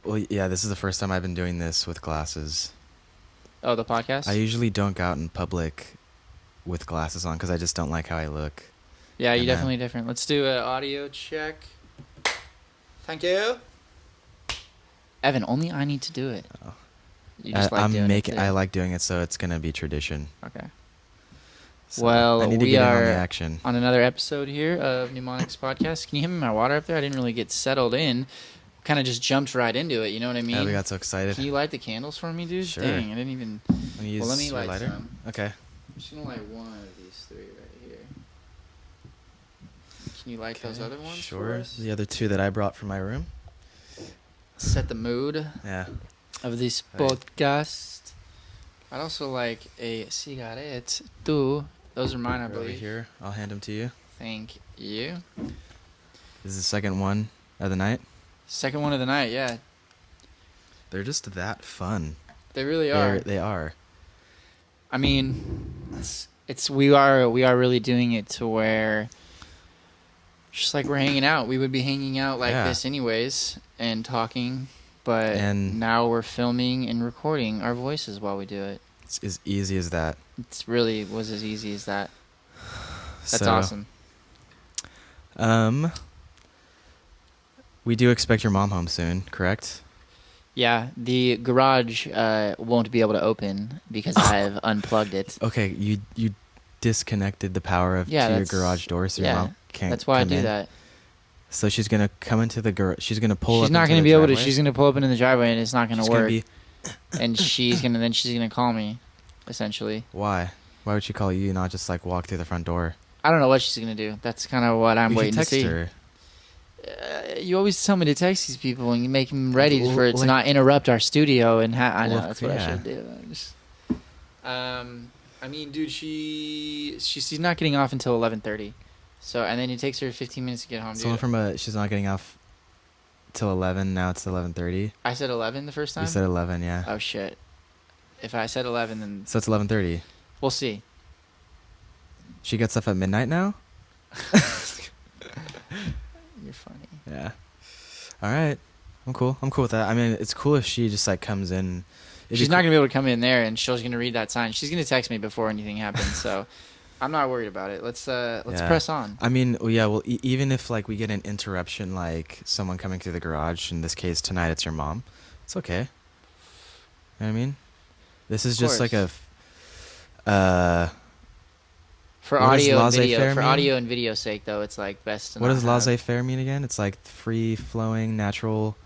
Well, yeah, this is the first time I've been doing this with glasses. Oh, the podcast? I usually don't go out in public with glasses on because I just don't like how I look. Yeah, you're And definitely different. Let's do an audio check. Thank you. Evan, only I need to do it. Oh. You just like doing it too. I like doing it, so it's gonna be tradition. Okay. So Well, I need to we get in on are the action. on another episode here of NUMONICS podcast. Can you hand me my water up there? I didn't really get settled in. Kind of just jumped right into it. You know what I mean? Yeah, we got so excited. Can you light the candles for me, dude? Sure. Dang, I didn't even. Well, let me your light lighter. some. Okay. I'm just gonna light one of these three right here. Can you light those other ones? Sure. For us? The other two that I brought from my room. Set the mood Yeah. of this Right. podcast. I'd also like a cigarette too. Those are mine, I They're over believe. here. I'll hand them to you. Thank you. This is the second one of the night. Second one of the night, yeah. They're just that fun. They really are. They are. I mean, we are really doing it to where just like we're hanging out. We would be hanging out like Yeah. this anyways and talking, but And- now we're filming and recording our voices while we do it. It's as easy as that. It's really was as easy as that. That's So, awesome. We do expect your mom home soon, correct? Yeah, the garage won't be able to open because I've unplugged it. Okay, you disconnected the power to your that's- garage door, so your yeah, mom can't. That's why I come do in. that. So she's gonna come into the garage. She's gonna pull up. She's not into going to the be able to. driveway. She's going to pull up into the driveway and it's not going She's to gonna work. be- And she's gonna call me, essentially. Why? Why would she call you, not just like walk through the front door? I don't know what she's gonna do. That's kind of what I'm You should waiting text to see. her. You always tell me to text these people and you make them ready Well, for it to like- not interrupt our studio. And I know Well, that's what I yeah. should do. I mean, dude, she's not getting off until 11:30. So and then it takes her 15 minutes to get home. Someone Dude. she's not getting off till 11. Now it's 11:30. I said 11 the first time. You said 11, yeah. Oh shit! If I said 11, then So it's 11:30. we'll see. She gets up at midnight now. You're funny. Yeah. All right. I'm cool. I'm cool with that. I mean, it's cool if she just like comes in. It'd She's be not cool- gonna be able to come in there, and she's gonna read that sign. She's gonna text me before anything happens, so I'm not worried about it. Let's Yeah. press on. I mean, well, yeah. Well, even if like we get an interruption, like someone coming through the garage. In this case, tonight it's your mom. It's okay. You know what I mean? This is Of just like a. For What does audio and laissez-faire video, for mean? audio and video sake, though, it's like best. To What not does have- laissez-faire mean again? It's like free flowing, natural.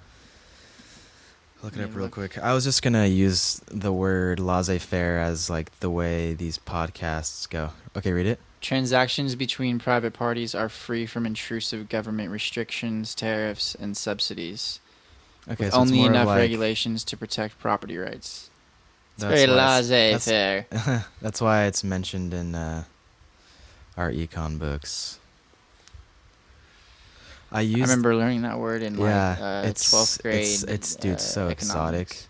Look it Yeah, up real look. quick. I was just gonna use the word laissez-faire as like the way these podcasts go. Okay, read it. Transactions between private parties are free from intrusive government restrictions, tariffs, and subsidies. Okay, With so only it's more enough of like, regulations to protect property rights. It's That's very why it's- laissez-faire. That's why it's mentioned in our econ books. I I remember learning that word in yeah, like it's 12th grade. It's dude, so exotic. economics.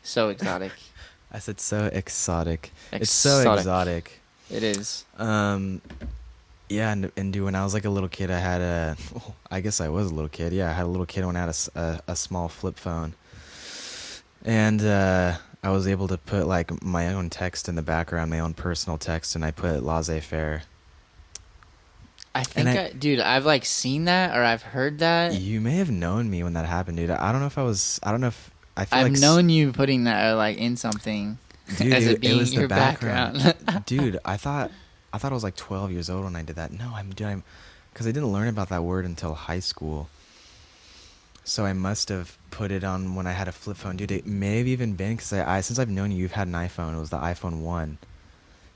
So exotic. I said so exotic. It's so exotic. It is. Yeah, and dude, when I was like a little kid, I had I guess I was a little kid. Yeah, I had a little kid when I had a small flip phone, and I was able to put like my own text in the background, my own personal text, and I put laissez-faire. I think, dude, I've like seen that or I've heard that. You may have known me when that happened, dude. I don't know if I feel I've like known you putting that like in something dude, as it being was your the background. Dude, I thought I was like 12 years old when I did that. No, because I didn't learn about that word until high school. So I must have put it on when I had a flip phone, dude. It may have even been because since I've known you, you've had an iPhone. It was the iPhone 1.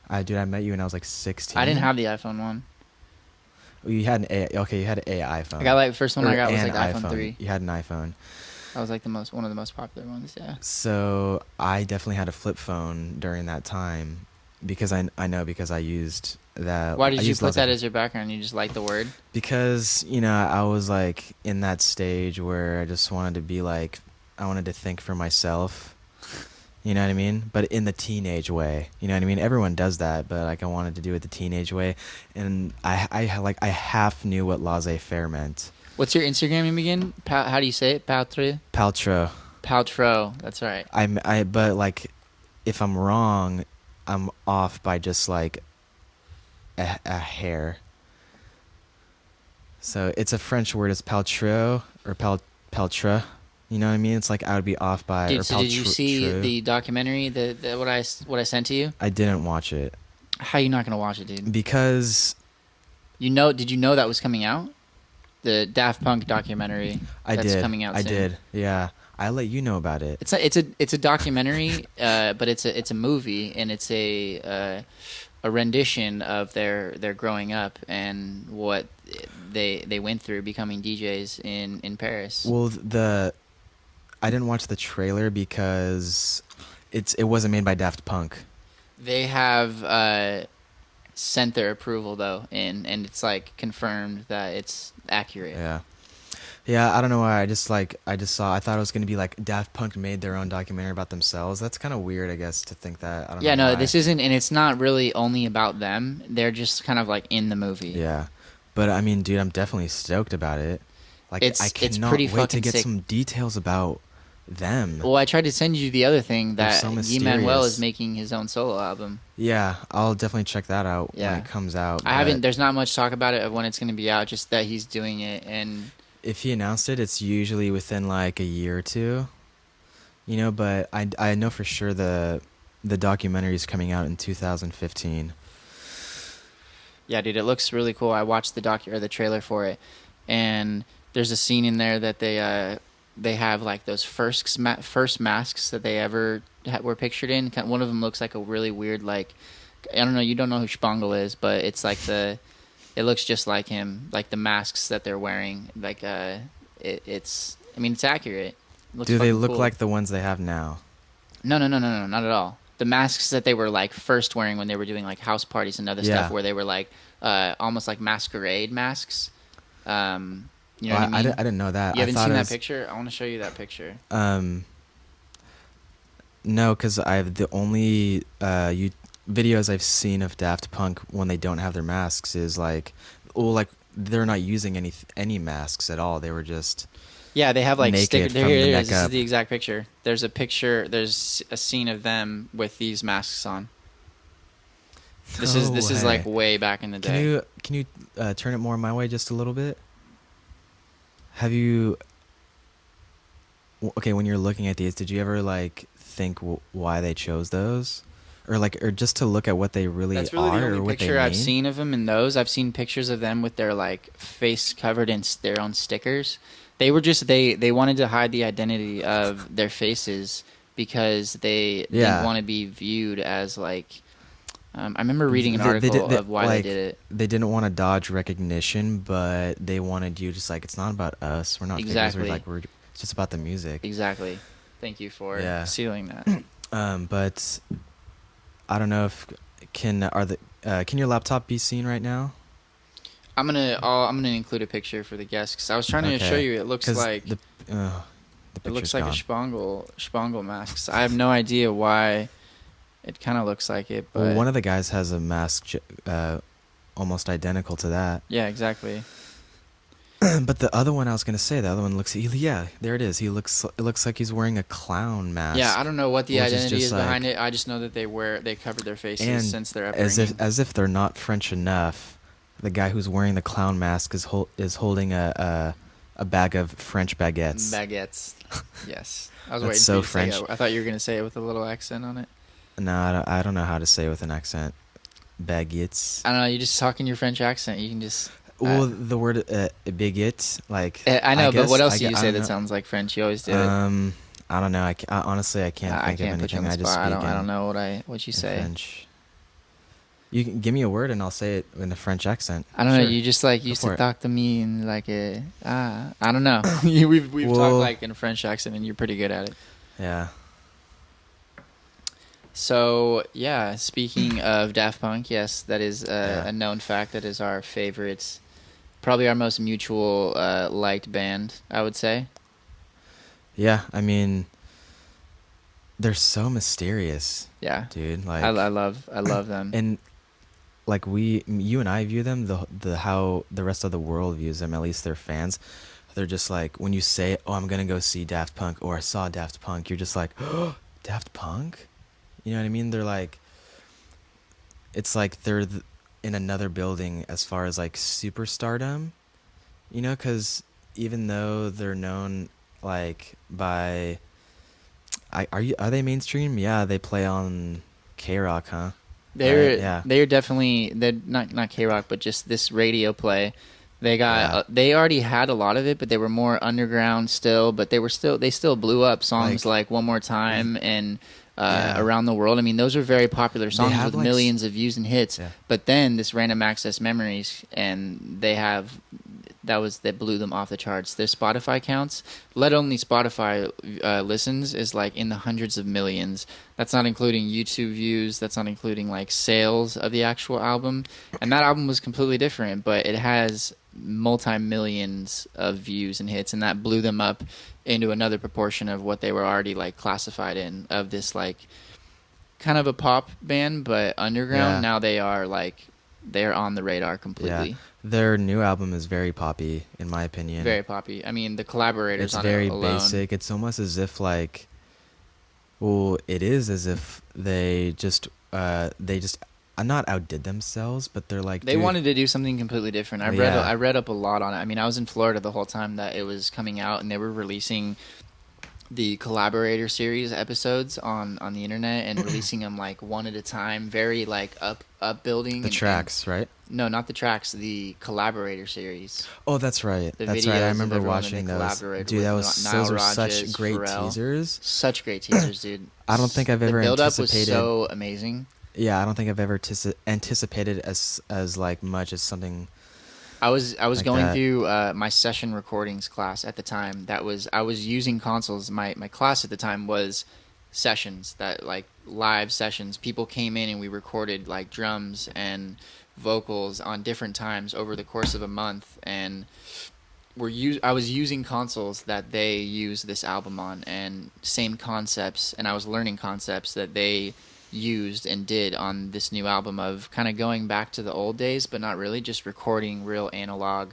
I met you when I was like 16. I didn't have the iPhone 1. Oh, you had an iPhone. I got like first one I got was Or like the an iPhone 3. You had an iPhone. That was like one of the most popular ones. Yeah. So I definitely had a flip phone during that time because I know because I used that. Why did I you used put that laissez- as your background? You just like the word? Because I was like in that stage where I just wanted to be like I wanted to think for myself. You know what I mean? But in the teenage way. You know what I mean? Everyone does that, but like I wanted to do it the teenage way, and I half knew what laissez-faire meant. What's your Instagram name again? How do you say it? Paltrow. Paltrow. That's right. But like, if I'm wrong, I'm off by just like a hair. So it's a French word. It's paltrow or paltra. You know what I mean? It's like I would be off by or Dude, so did you see paltrow. the documentary what I sent to you? I didn't watch it How you not gonna watch it, dude? because Did you know that was coming out? The Daft Punk documentary that's coming out soon. I did. Yeah. I'll let you know about it. It's a documentary, but it's a movie, and it's a rendition of their growing up and what they went through becoming DJs in Paris. Well, I didn't watch the trailer because it wasn't made by Daft Punk. They have sent their approval though, and it's like confirmed that it's accurate. Yeah. Yeah, I don't know why. I thought it was going to be like Daft Punk made their own documentary about themselves. That's kind of weird, I guess, to think that. I don't Yeah, know no, why. this isn't, and it's not really only about them. They're just kind of like in the movie. Yeah. But I mean, dude, I'm definitely stoked about it. Like, It's I cannot pretty wait to fucking get sick. some details about them. Well, I tried to send you the other thing They're that so Guy Manuel mysterious. is making his own solo album. Yeah, I'll definitely check that out when Yeah. it comes out. I haven't. but There's not much talk about it of when it's going to be out. Just that he's doing it, and If he announced it, it's usually within like a year or two. You know, but I know for sure the documentary is coming out in 2015. yeah, dude, it looks really cool. I watched the trailer for it, and there's a scene in there that they have like those first masks that they ever were pictured in. One of them looks like a really weird, like, I don't know, you don't know who Spangle is, but it's like it looks just like him, like the masks that they're wearing. Like it's I mean, it's accurate. It looks Do they fucking look cool. like the ones they have now? No, not at all. The masks that they were like first wearing when they were doing like house parties and other Yeah. stuff, where they were like almost like masquerade masks. You know what I mean? I didn't know that. You haven't I thought seen it that was, picture? I want to show you that picture. No, because I've the only videos I've seen of Daft Punk when they don't have their masks is like, like they're not using any masks at all. They were just Yeah, they have like naked stickers. from Here the it neck is. This is up. the exact picture. There's a picture. There's a scene of them with these masks on. This is No like way. way back in the day. Can you turn it more my way just a little bit? Have you? Okay, when you're looking at these, did you ever like think why they chose those, or just to look at what they really That's really are the or only what they picture I've mean? seen of them in those. I've seen pictures of them with their like face covered in their own stickers. They were just they wanted to hide the identity of their faces because they Yeah. didn't want to be viewed as like. I remember reading an article of why they did it. They didn't want to dodge recognition, but they wanted you just like, it's not about us. We're not Exactly. figures. It's just about the music. Exactly. Thank you for Yeah. sealing that. But I don't know if can your laptop be seen right now? I'm gonna include a picture for the guests 'cause I was trying to Okay. show you. It looks 'Cause like the it looks picture's like gone. a Spangle mask. I have no idea why. It kind of looks like it, but Well, one of the guys has a mask almost identical to that. yeah, exactly. But the other one, I was gonna say, the other one yeah, there it is. It looks like he's wearing a clown mask. Yeah, I don't know what the which is identity just is like- behind it. I just know that they covered their faces And since their as upbringing. if they're not French enough, the guy who's wearing the clown mask is holding a bag of French baguettes. Baguettes. Yes, I was That's waiting so for you to say French. it. I thought you were gonna say it with a little accent on it. No, I don't know how to say it with an accent. Baguettes. I don't know. You just talk in your French accent. You can just. Well, the word baguette, like I know, but guess- what else I do you gue- I say don't that know. sounds like French? You always do it. I don't know. Honestly, I can't I think can't of put you on anything. the I just spot. speak I don't know what you in say. French. You can give me a word and I'll say it in a French accent. I don't know. Sure. You just like Go used for to it. talk to me in like I don't know. we've talked Well- like in a French accent, and you're pretty good at it. Yeah. So yeah, speaking of Daft Punk, yes, that is Yeah. a known fact. That is our favorite, probably our most mutual liked band, I would say. Yeah, I mean, they're so mysterious, Yeah, dude. Like, I love them. and like you and I view them, the how the rest of the world views them, at least their fans, they're just like when you say, "Oh, I'm gonna go see Daft Punk," or "I saw Daft Punk," you're just like, "Oh, Daft Punk," you know what I mean? They're like, it's like in another building as far as like superstardom, you know, because even though they're known like by, are they mainstream? Yeah, they play on K Rock, huh? Right? Yeah, They're definitely they're not K Rock, but just this radio play. yeah. They already had a lot of it, but they were more underground still. But they still blew up songs Like, like "One More y- Time" and yeah, "Around the World." I mean, those are very popular they songs have with like, millions of views and hits. yeah. But then this Random Access Memories, and they have that blew them off the charts. Their Spotify counts, let only Spotify listens, is like in the hundreds of millions. That's not including YouTube views. That's not including like sales of the actual album. And that album was completely different, but it has multi millions of views and hits, and that blew them up into another proportion of what they were already like classified in, of this like kind of a pop band but underground. Yeah. Now they're on the radar Yeah. completely. Their new album is very poppy, in my opinion. Very poppy. I mean, the collaborators It's on it very alone. basic. It's almost as if like, well, it is as if they just not outdid themselves, but they're like, They dude, wanted to do something completely different. yeah. I read up a lot on it. I mean, I was in Florida the whole time that it was coming out, and they were releasing the collaborator series episodes on the internet and releasing them like one at a time, very like up building The and tracks, right? no, not the tracks, the collaborator series, Oh, that's right. the That's right. I videos of remember everyone that they watching those. collaborated Dude, with, that was Nile those are such Rodgers, great Pharrell. teasers. Such great teasers, dude. I don't think I've The ever build up was anticipated. so amazing. Yeah, I don't think I've ever anticipated as like much as something I was like going that. through my session recordings class at the time. I was using consoles. My class at the time was sessions, that like live sessions. People came in and we recorded like drums and vocals on different times over the course of a month, and I was using consoles that they used this album on, and same concepts, and I was learning concepts that they used and did on this new album, of kind of going back to the old days, but not really, just recording real analog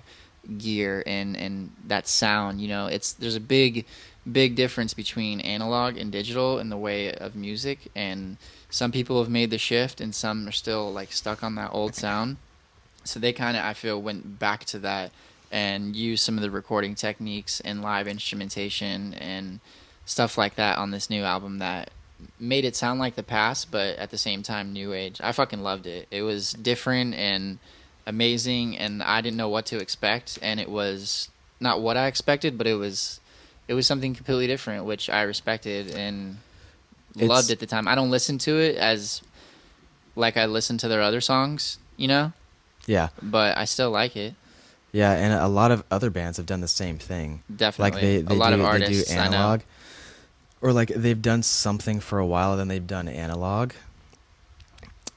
gear and that sound. You know, there's a big difference between analog and digital in the way of music, and some people have made the shift, and some are still like stuck on that old sound. So they kind of, I feel, went back to that and used some of the recording techniques and live instrumentation and stuff like that on this new album that made it sound like the past, but at the same time new age. I fucking loved it. It was different and amazing, and I didn't know what to expect, and it was not what I expected, but it was something completely different, which I respected and loved It's at the time. I don't listen to it as like I listen to their other songs, you know, yeah. but I still like it. Yeah, and a lot of other bands have done the same thing. Like Definitely. they A they lot of do they do artists I know. analog, or like they've done something for a while, then they've done analog.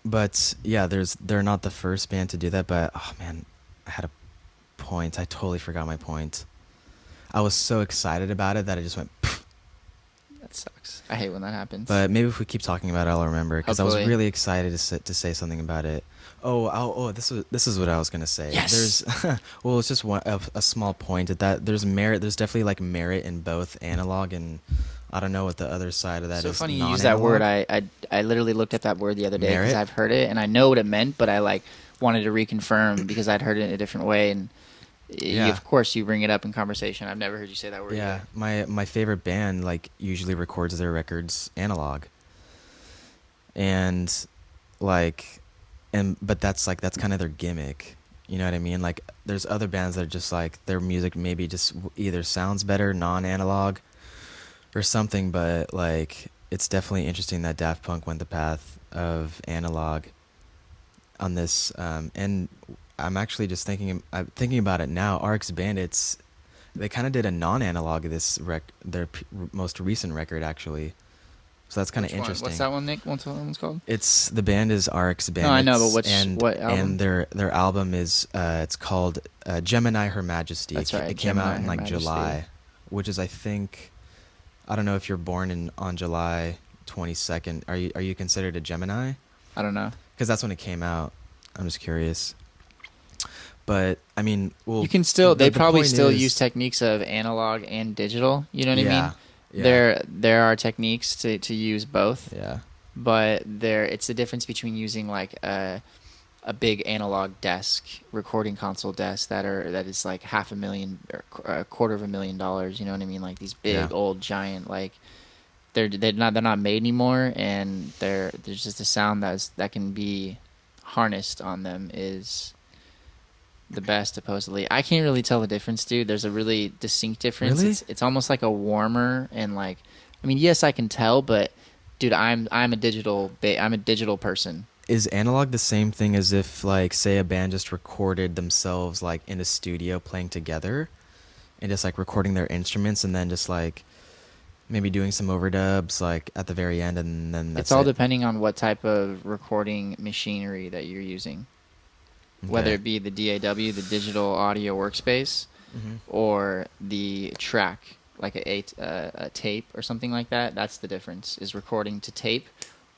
But yeah, they're not the first band to do that. But oh man, I had a point. I totally forgot my point. I was so excited about it that I just went. Pff. That sucks. I hate when that happens. But maybe if we keep talking about it, I'll remember because I was Hopefully. really excited to say something about it. Oh, this is what I was gonna say. Yes. There's, well, it's just a small point at that there's merit. There's definitely like merit in both analog and I don't know what the other side of that So is. funny you use that word. Non-analog. I literally looked at that word the other day because Merit. I've heard it and I know what it meant, but I like wanted to reconfirm because I'd heard it in a different way. And Yeah, of course, you bring it up in conversation. I've never heard you say that word yeah. either. My favorite band like usually records their records analog, and like, and but that's kind of their gimmick. You know what I mean? Like, there's other bands that are just like their music maybe just either sounds better non-analog or something, but like it's definitely interesting that Daft Punk went the path of analog on this. And I'm actually just I'm thinking about it now. RX Bandits, they kind of did a non-analog their most recent record actually. So that's kind of Which one? interesting. What's that one, Nick? What's that one's called? It's the band is RX Bandits. No, I know, but what album? and their album is it's called Gemini Her Majesty. That's right, It came Gemini out in Her like Majesty. July, which is I don't know if you're born on July 22nd. Are you considered a Gemini? I don't know. Because that's when it came out. I'm just curious. But I mean, You well, can still, the they the probably point still use is, techniques of analog and digital. You know what I mean? yeah, yeah, There are techniques to use both, yeah, but it's the difference between using like a big analog desk, recording console desk that is like half a million or a quarter of $1 million. You know what I mean? Like these yeah, big old giant like they're not made anymore, and there's just a sound that can be harnessed on them is the best supposedly. I can't really tell the difference, dude. There's a really distinct difference. really. It's almost like a warmer and like, I mean, yes, I can tell, but dude, I'm a digital person. Is analog the same thing as if, like, say a band just recorded themselves like in a studio playing together and just like recording their instruments and then just like maybe doing some overdubs like at the very end and then It's that's all it? depending on what type of recording machinery that you're using, whether Okay. it be the DAW, the digital audio workspace, Hmm. or the track, like a tape or something like that. That's the difference: is recording to tape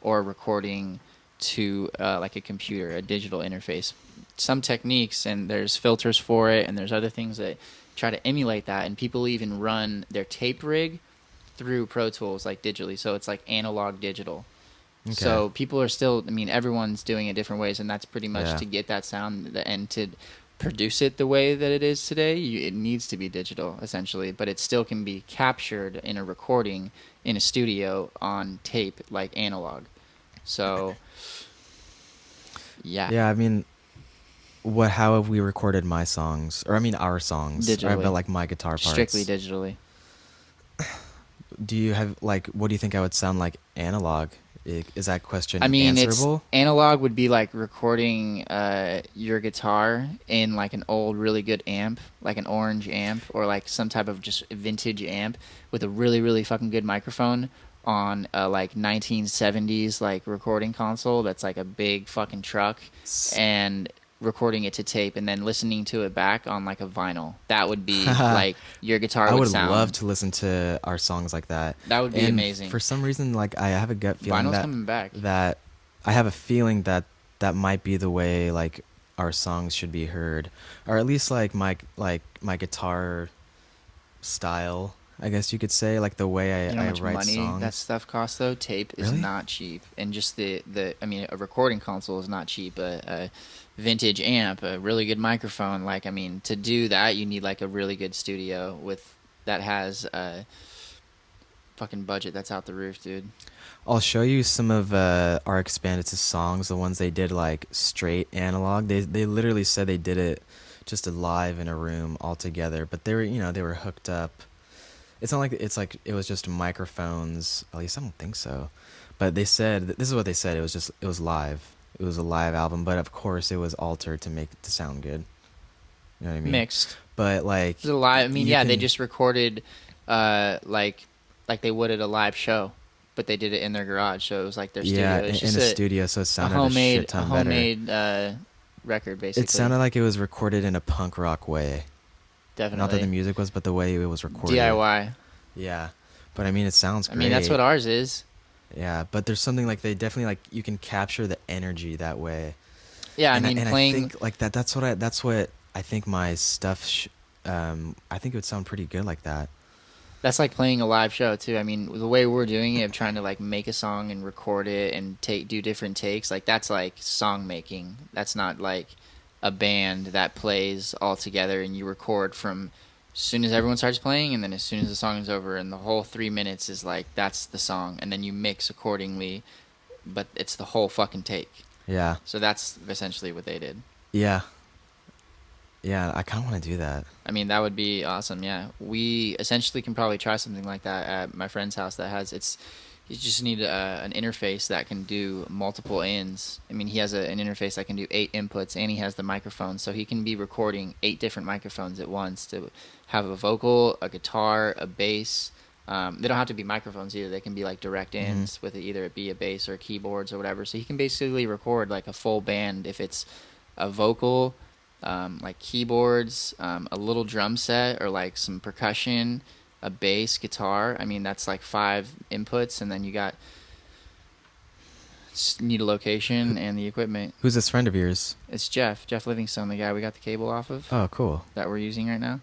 or recording to like a computer, a digital interface. Some techniques, and there's filters for it, and there's other things that try to emulate that, and people even run their tape rig through Pro Tools like digitally, so it's like analog digital. Okay. So people are still, I mean, everyone's doing it different ways, and that's pretty much Yeah. to get that sound and to produce it the way that it is today. It needs to be digital, essentially, but it still can be captured in a recording in a studio on tape, like analog. So, yeah, Yeah, I mean, what how have we recorded my songs? Or I mean our songs. Or about digitally, like my guitar strictly parts. digitally. Do you have like what do you think I would sound like analog? Is that I question mean, it's answerable? analog would be like recording your guitar in like an old, really good amp, like an orange amp, or like some type of just vintage amp with a really, really fucking good microphone on a like 1970s like recording console that's like a big fucking truck, S- and recording it to tape and then listening to it back on like a vinyl. That would be like your guitar I would would love sound. to listen to our songs like that. That would be And amazing. for some reason, like I have a gut feeling Vinyl's that coming back. that I have a feeling that that might be the way like our songs should be heard, or at least like my guitar style. I guess you could say like the way You know how I much write money that songs. stuff costs though? Tape is Really? not cheap. And just I mean, a recording console is not cheap. A vintage amp, a really good microphone. Like, I mean, to do that, you need like a really good studio that has a fucking budget that's out the roof, dude. I'll show you some of our expanded to songs, the ones they did like straight analog. They literally said they did it just live in a room all together, but they were they were hooked up. It's not like it's like it was just microphones. At least I don't think so. But they said this is what they said. It was live. It was a live album, but of course it was altered to make it to sound good. You know what I mean? Mixed. But like It's a live. I mean, you yeah, they can, just recorded, like they would at a live show, but they did it in their garage, so it was like their yeah, studio. It's in just a studio, so it a sounded a shit homemade a ton better. homemade record, It basically. sounded like it was recorded in a punk rock way. Not that the Definitely music was, but the way it was recorded. DIY. Yeah. But I mean, it sounds I mean, that's great. what ours is. Yeah, but there's something like they definitely like you can capture the energy that way. Yeah, I And mean, I playing think like that's what I think my stuff I think it would sound pretty good like that. that's like playing a live show too. I mean, the way we're doing it, of trying to like make a song and record it and do different takes, like that's like song making. That's not like a band that plays all together and you record from as soon as everyone starts playing and then as soon as the song is over, and the whole 3 minutes is like that's the song, and then you mix accordingly, but it's the whole fucking take. Yeah. So that's essentially what they did. Yeah. Yeah, I kind of want to do that. I mean, that would be awesome. Yeah, we essentially can probably try something like that at my friend's house. That has it's. You just need an interface that can do multiple ends. I mean, he has an interface that can do 8 inputs, and he has the microphone, so he can be recording 8 different microphones at once to have a vocal, a guitar, a bass. They don't have to be microphones either. They can be like direct Hmm. ends with it, either it be a bass or keyboards or whatever. So he can basically record like a full band if it's a vocal, like keyboards, a little drum set, or like some percussion, a bass, guitar. I mean, that's like 5 inputs, and then you got need a location and the equipment. Who's this friend of yours? It's Jeff Livingstone, the guy we got the cable off of Oh, cool. that we're using right now.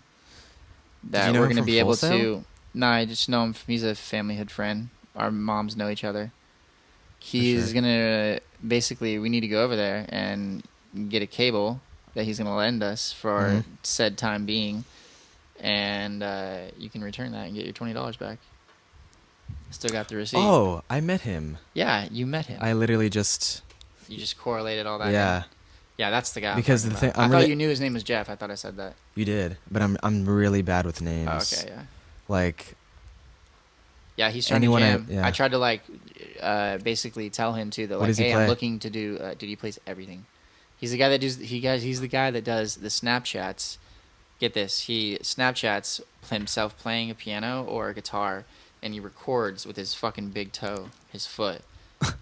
Did you That know we're him gonna from be Full able Sail? to. Nah, I just know him. He's a family hood friend. Our moms know each other. He's sure. gonna basically. We need to go over there and get a cable that he's gonna lend us for Mhm. said time being, and you can return that and get your $20 back. Still got the receipt. Oh, I met him. Yeah, you met him. I literally just You just correlated all that. yeah. In. Yeah, that's the guy. Because I'm the talking thing- about. I'm I thought really- you knew his name was Jeff. I thought I said that. You did, but I'm really bad with names. Oh, okay, yeah. Like Yeah, he's trying anyone to I- jam. yeah. I tried to like basically tell him too that What like, does he hey, play? I'm looking to do. Dude, he plays everything. He's the guy that does. He's the guy that does the Snapchats. Get this, he Snapchats himself playing a piano or a guitar, and he records with his fucking big toe, his foot,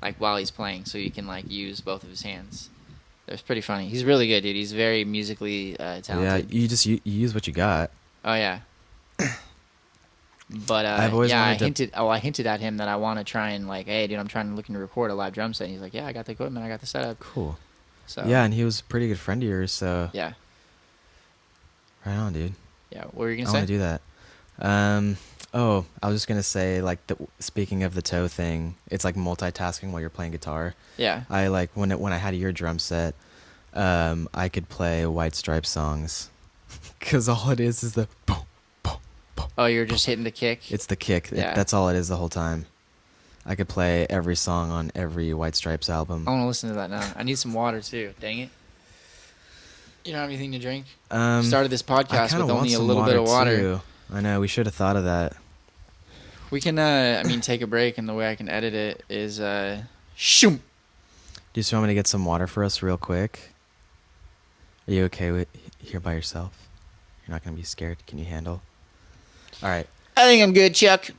like while he's playing, so you can like use both of his hands. It's pretty funny. He's really good, dude. He's very musically yeah, talented. you use what you got. Oh yeah. But I've always yeah, wanted I hinted at him that I want to try and like, hey, dude, I'm looking to record a live drum set. And he's like, yeah, I got the equipment, I got the setup. Cool. So Yeah, and he was a pretty good friend of yours, so yeah, right on, dude. yeah. What were you I gonna want say? to do that. Oh, I was just gonna say, like, speaking of the toe thing, it's like multitasking while you're playing guitar. Yeah. I like when I had your drum set, I could play White Stripes songs, cause all it is the boom, boom, boom. Oh, you're just hitting the kick. It's the kick. Yeah. That's all it is the whole time. I could play every song on every White Stripes album. I want to listen to that now. I need some water too. Dang it. You don't have anything to drink? Started this I podcast kinda with want only a some little bit of water. too. I know, we should have thought of that. We can, I mean, take a break, and the way I can edit it is, shoom. Do you just want me to get some water for us real quick? Are you okay with here by yourself? You're not gonna be scared? Can you handle? All right. I think I'm good, Chuck.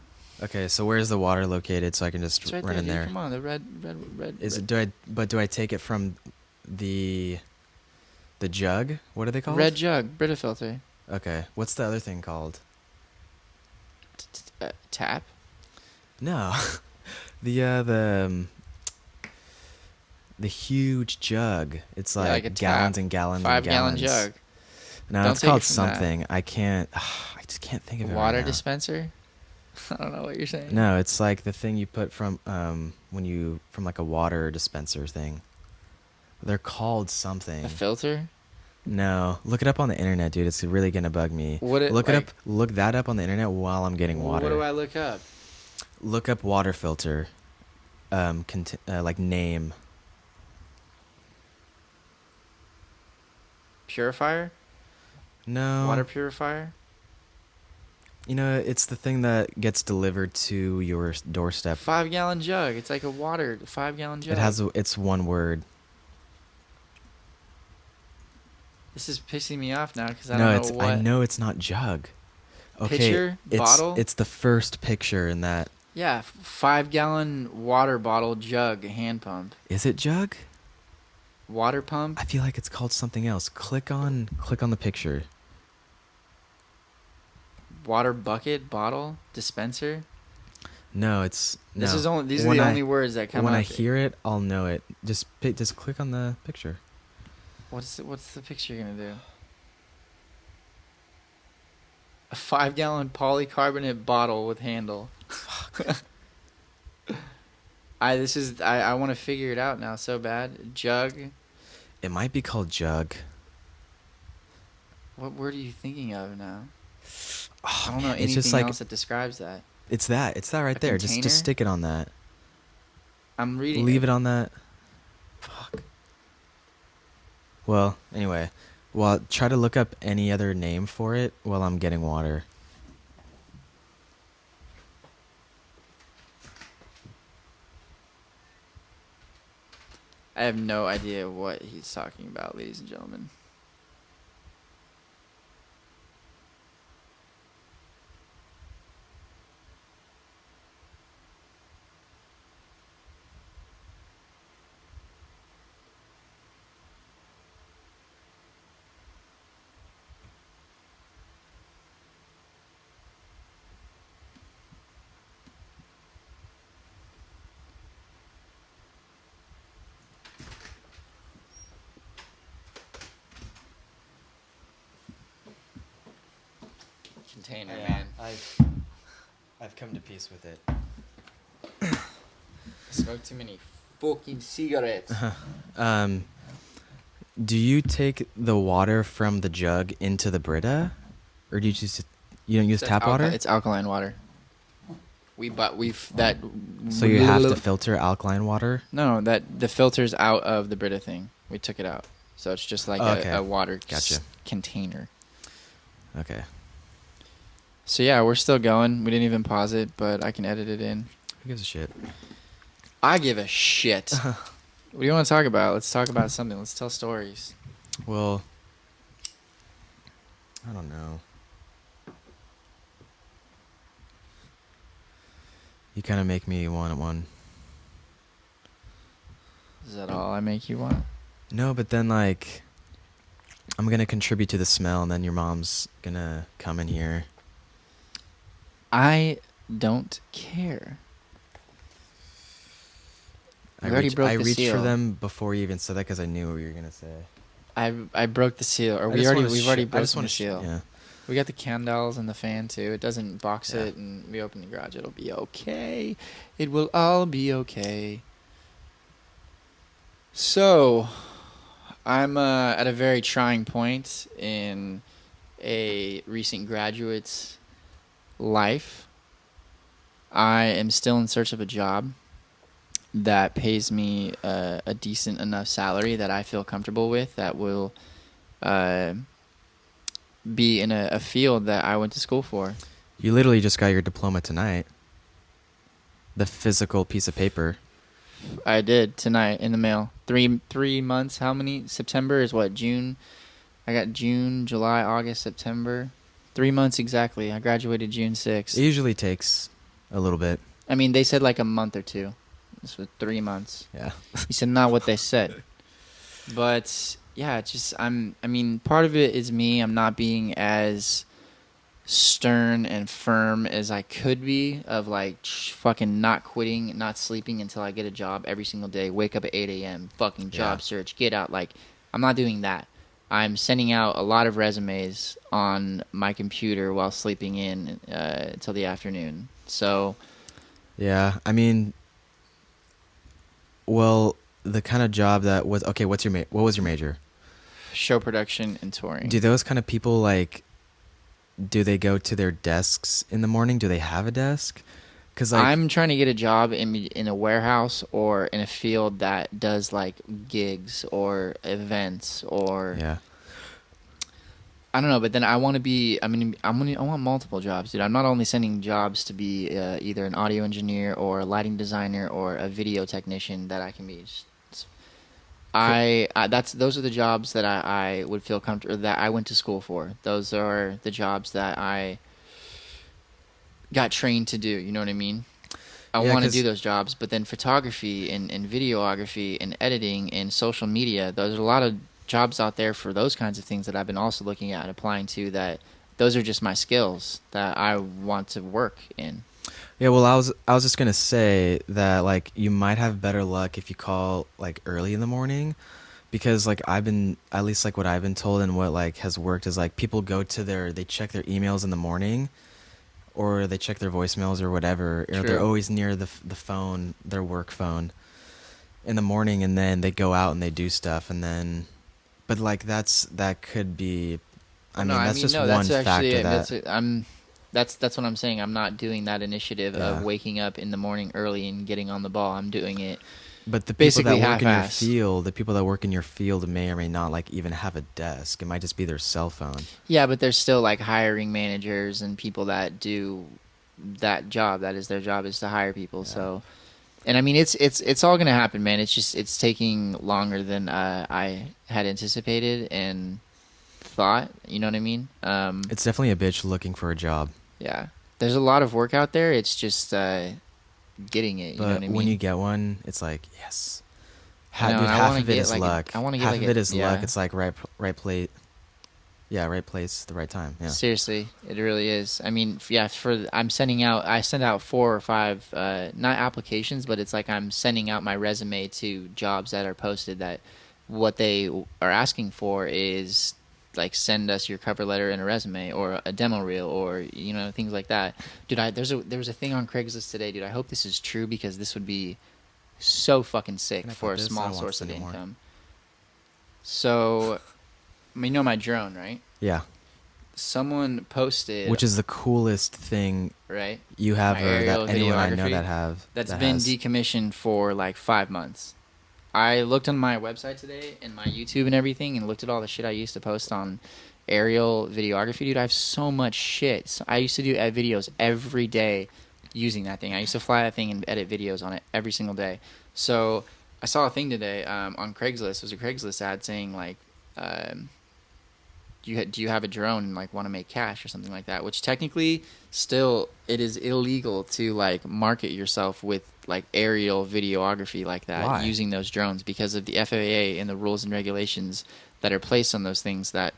Okay, so where's the water located so I can just It's right run there, in dude. there? Come on, the red. Is red. it do I take it from the jug? What are they called? Red jug, Brita filter. Okay. What's the other thing called? Tap. No. The huge jug. It's Yeah, like, like a gallons tap. and gallons 5 and gallon gallons. jug. No, Don't it's take it called from that. something. I can't. I just can't think of it. Water right now. dispenser. I don't know what you're saying. No, it's like the thing you put from from like a water dispenser thing. They're called something. A filter. No, look it up on the internet, dude. It's really gonna bug me. What it look like, it up. Look that up on the internet while I'm getting water. What do I look up? Look up water filter. Like name. Purifier. No. Water purifier. You know, it's the thing that gets delivered to your doorstep. 5 gallon jug. It's like a 5 gallon jug. It's one word. This is pissing me off now because I No, don't know what. I know it's not jug. Okay, Pitcher? Bottle? It's the first picture in that. Yeah, 5 gallon water bottle jug hand pump. Is it jug? Water pump. I feel like it's called something else. Click on the picture. Water bucket bottle dispenser. No, it's no. These are the When only words that come When up. I hear it, I'll know it. Just click on the picture. What's the picture gonna do? A 5 gallon polycarbonate bottle with handle. I want to figure it out now so bad. Jug. It might be called jug. What word are you thinking of now? Oh, I don't know man, anything it's just like else that describes that. it's that right A there. container? Just stick it on that. I'm reading. Leave it on that. Fuck. Well, anyway, try to look up any other name for it while I'm getting water. I have no idea what he's talking about, ladies and gentlemen. container, Yeah, man. I've come to peace with it. I smoke too many fucking cigarettes. Um, do you take the water from the jug into the Brita, or do you just you don't use tap water? It's alkaline water. We've that. So you have to filter alkaline water. No, that the filter's out of the Brita thing. We took it out, so it's just like Okay. a water Gotcha. container. Okay. So yeah, we're still going. We didn't even pause it, but I can edit it in. Who gives a shit? I give a shit. What do you want to talk about? Let's talk about something. Let's tell stories. Well, I don't know. You kind of make me want one. Is that all I make you want? No, but then like, I'm gonna contribute to the smell, and then your mom's gonna come in here. I don't care. I We already broke the reached seal. for them before you even said that because I knew what you were gonna say. I broke the seal, or we've already broken the seal. Yeah. We got the candles and the fan too. It doesn't box Yeah. it, and we open the garage. It'll be okay. It will all be okay. So, I'm at a very trying point in a recent graduate's life. I am still in search of a job that pays me a decent enough salary that I feel comfortable with, that will be in a field that I went to school for. You literally just got your diploma tonight. The physical piece of paper. I did tonight in the mail. 3 months. How many? September is what? June. I got June, July, August, September. 3 months exactly. I graduated June 6th. It usually takes a little bit. I mean, they said like a month or two. This was 3 months. Yeah. He said not what they said. But yeah, it's just I mean, part of it is me. I'm not being as stern and firm as I could be, of like fucking not quitting, not sleeping until I get a job every single day. Wake up at 8 a.m. Fucking job search. Get out. Like, I'm not doing that. I'm sending out a lot of resumes on my computer while sleeping in until the afternoon. So Yeah, I mean, well, the kind of job that was okay. What was your major? show production and touring. Do those kind of people like? Do they go to their desks in the morning? Do they have a desk? Because like, I'm trying to get a job in a warehouse or in a field that does like gigs or events or yeah, I don't know. But then I want to be. I mean, I want multiple jobs, dude. I'm not only sending jobs to be either an audio engineer or a lighting designer or a video technician that I can be. Those are the jobs that I would feel comfortable, that I went to school for. Those are the jobs that I got trained to do. You know what I mean? I want to do those jobs, but then photography and videography and editing and social media, there's a lot of jobs out there for those kinds of things that I've been also looking at applying to, that those are just my skills that I want to work in. Yeah, well, I was just gonna say that like you might have better luck if you call like early in the morning, because like at least like what I've been told and what like has worked is like people they check their emails in the morning, or they check their voicemails or whatever, or they're always near the phone, their work phone, in the morning, and then they go out and they do stuff, and then, but like that's one factor. That's what I'm saying. I'm not doing that initiative of waking up in the morning early and getting on the ball. I'm doing it. But the people basically that work in your half-assed. field, the people that work in your field may or may not like even have a desk. It might just be their cell phone. Yeah, but there's still like hiring managers and people that do that job. That is their job, is to hire people. Yeah. So, and I mean, it's all gonna happen, man. It's taking longer than I had anticipated and thought. You know what I mean? It's definitely a bitch looking for a job. Yeah, there's a lot of work out there. It's just getting it. You know what I mean? When you get one, it's like yes. Half of it is luck. I want to get half like of it is yeah. luck. It's like right place. Yeah, right place, the right time. Yeah. Seriously, it really is. I mean, I send out 4 or 5, not applications, but it's like I'm sending out my resume to jobs that are posted, that what they are asking for is like send us your cover letter and a resume or a demo reel or things like that. Dude, there was a thing on Craigslist today, dude. I hope this is true because this would be so fucking sick Can I for put a this? I small don't want source this of anymore. income. So, I mean, you know my drone, right? Yeah. Someone posted, Which is the coolest thing right, you my have, or that aerial anyone I know videography that's that been has. decommissioned for like 5 months. I looked on my website today and my YouTube and everything and looked at all the shit I used to post on aerial videography, dude. I have so much shit. So I used to do videos every day using that thing. I used to fly that thing and edit videos on it every single day. So I saw a thing today on Craigslist. It was a Craigslist ad saying like, um, do you have a drone and like want to make cash or something like that? Which technically, still, it is illegal to like market yourself with like aerial videography like that Why? using those drones because of the FAA and the rules and regulations that are placed on those things that